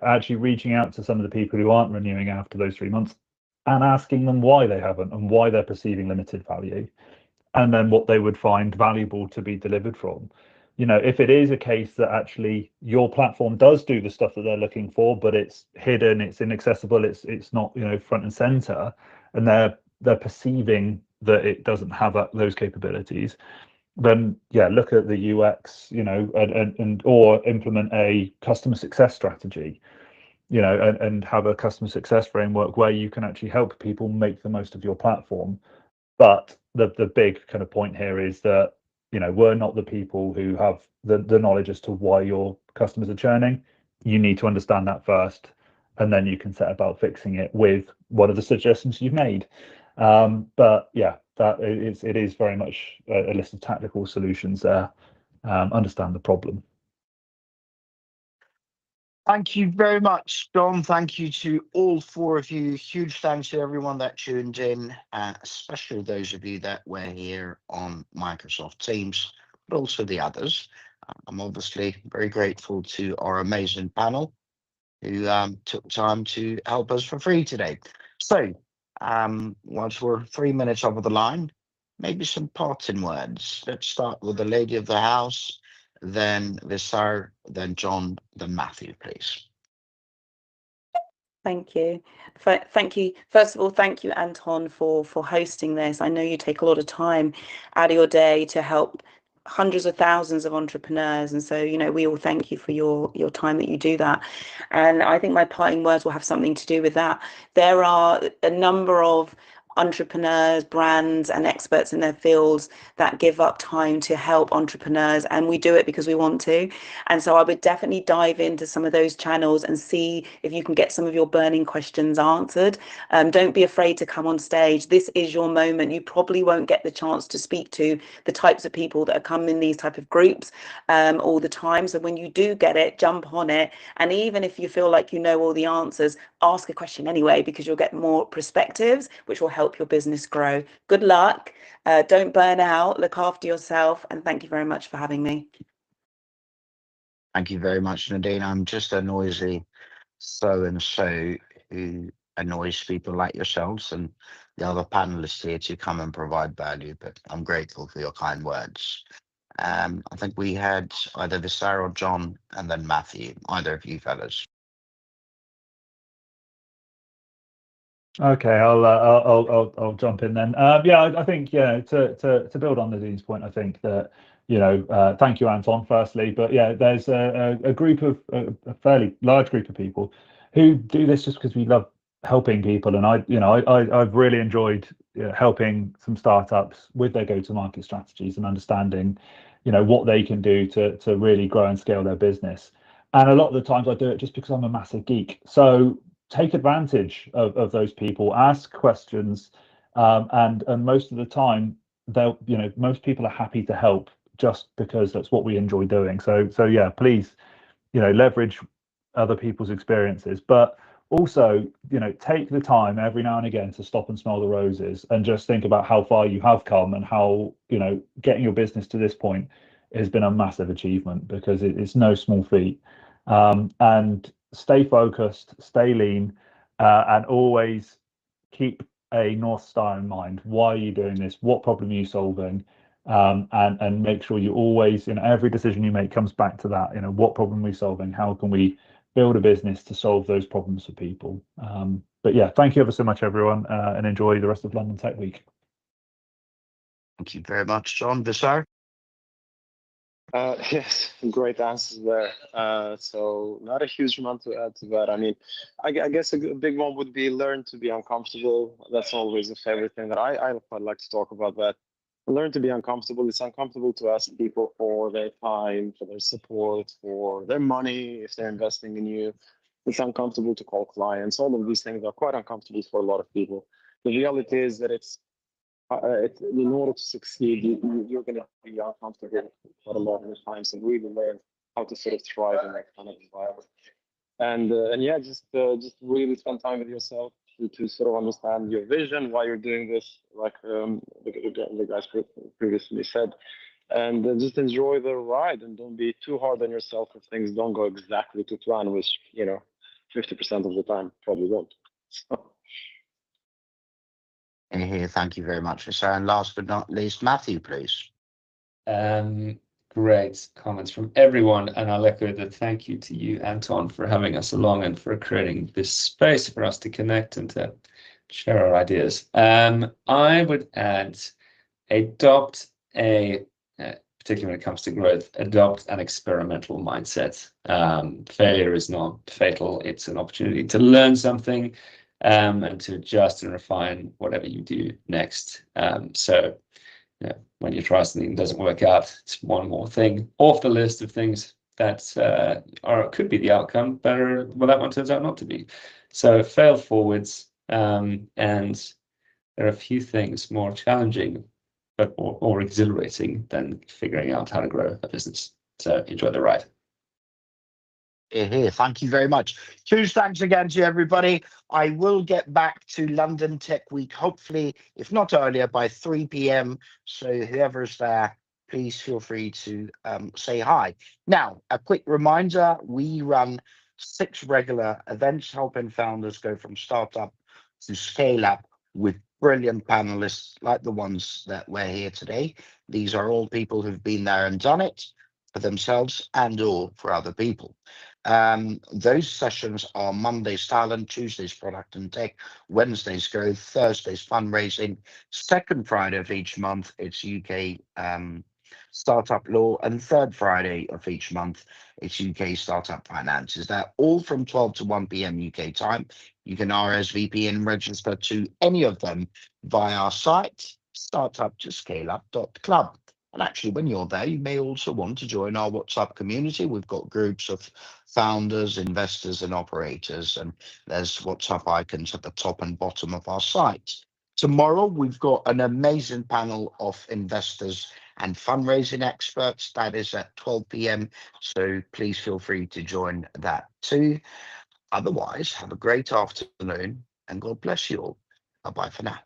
actually reaching out to some of the people who aren't renewing after those 3 months and asking them why they haven't and why they're perceiving limited value, and then what they would find valuable to be delivered from. If it is a case that actually your platform does do the stuff that they're looking for, but it's hidden, it's inaccessible, it's not front and center, and they're perceiving that it doesn't have those capabilities, then look at the UX, and or implement a customer success strategy, and have a customer success framework where you can actually help people make the most of your platform. But the big kind of point here is that we're not the people who have the knowledge as to why your customers are churning. You need to understand that first, and then you can set about fixing it with one of the suggestions you've made. But yeah, it is very much a list of tactical solutions there. Understand the problem. Thank you very much, John. Thank you to all 4 of you. Huge thanks to everyone that tuned in, especially those of you that were here on Microsoft Teams, but also the others. I'm obviously very grateful to our amazing panel who took time to help us for free today. So once we're 3 minutes over the line, maybe some parting words. Let's start with the lady of the house, then Visar, then John, then Matthew, please. Thank you. Thank you. First of all, thank you, Anton, for hosting this. I know you take a lot of time out of your day to help hundreds of thousands of entrepreneurs, and so we all thank you for your time that you do that. And I think my parting words will have something to do with that. There are a number of entrepreneurs, brands, and experts in their fields that give up time to help entrepreneurs, and we do it because we want to. And so I would definitely dive into some of those channels and see if you can get some of your burning questions answered. Don't be afraid to come on stage. This is your moment. You probably won't get the chance to speak to the types of people that are coming in these type of groups all the time. So when you do get it, jump on it. And even if you feel like you know all the answers, ask a question anyway, because you'll get more perspectives, which will help your business grow. Good luck. Don't burn out. Look after yourself. And thank you very much for having me. Thank you very much, Nadine. I'm just a noisy so-and-so who annoys people like yourselves and the other panelists here to come and provide value, but I'm grateful for your kind words. I think we had either Visar or John and then Matthew, either of you fellas. Okay, I'll jump in then. Yeah, I think to build on Nadine's point, I think that thank you, Anton, firstly, but yeah, there's a group of a fairly large group of people who do this just because we love helping people, and I've really enjoyed helping some startups with their go-to-market strategies and understanding what they can do to really grow and scale their business. And a lot of the times I do it just because I'm a massive geek. So take advantage of those people, ask questions, and most of the time most people are happy to help just because that's what we enjoy doing. So yeah, please leverage other people's experiences, but also take the time every now and again to stop and smell the roses and just think about how far you have come and how getting your business to this point has been a massive achievement, because it's no small feat. And stay focused, stay lean, and always keep a North Star in mind. Why are you doing this? What problem are you solving? And make sure you always, every decision you make comes back to that. What problem are we solving? How can we build a business to solve those problems for people? But yeah, thank you ever so much, everyone, and enjoy the rest of London Tech Week. Thank you very much, John. Visar? Yes, great answers there. So not a huge amount to add to that. I mean, I guess a big one would be learn to be uncomfortable. That's always a favorite thing that I quite like to talk about. That learn to be uncomfortable. It's uncomfortable to ask people for their time, for their support, for their money if they're investing in you. It's uncomfortable to call clients. All of these things are quite uncomfortable for a lot of people. The reality is that in order to succeed, you're going to be uncomfortable for a lot of the times and really learn how to sort of thrive in that kind of environment. And yeah, just really spend time with yourself to sort of understand your vision, why you're doing this, like the guys previously said, and just enjoy the ride and don't be too hard on yourself if things don't go exactly to plan, which 50% of the time probably won't. So. And here, thank you very much, Visar. And last but not least, Matthew, please. Great comments from everyone, and I'll echo the thank you to you, Anton, for having us along and for creating this space for us to connect and to share our ideas. I would add, particularly when it comes to growth, adopt an experimental mindset. Failure is not fatal. It's an opportunity to learn something and to adjust and refine whatever you do next. So when you try something that doesn't work out, it's one more thing off the list of things that could be the outcome, but that one turns out not to be. So fail forwards, and there are a few things more challenging but or exhilarating than figuring out how to grow a business. So enjoy the ride. Here, thank you very much. Huge thanks again to everybody. I will get back to London Tech Week, hopefully, if not earlier, by 3 p.m. So whoever's there, please feel free to say hi. Now, a quick reminder, we run 6 regular events helping founders go from startup to scale up with brilliant panelists like the ones that we're here today. These are all people who've been there and done it for themselves and or for other people. Those sessions are Mondays talent, Tuesdays product and tech, Wednesdays growth, Thursdays fundraising, second Friday of each month it's UK startup law, and third Friday of each month it's UK startup finances. They're all from 12 to 1 p.m. UK time. You can RSVP and register to any of them via our site, startuptoscaleup.club. And actually, when you're there, you may also want to join our WhatsApp community. We've got groups of founders, investors, and operators, and there's WhatsApp icons at the top and bottom of our site. Tomorrow, we've got an amazing panel of investors and fundraising experts. That is at 12 p.m. So please feel free to join that too. Otherwise, have a great afternoon and God bless you all. Bye-bye for now.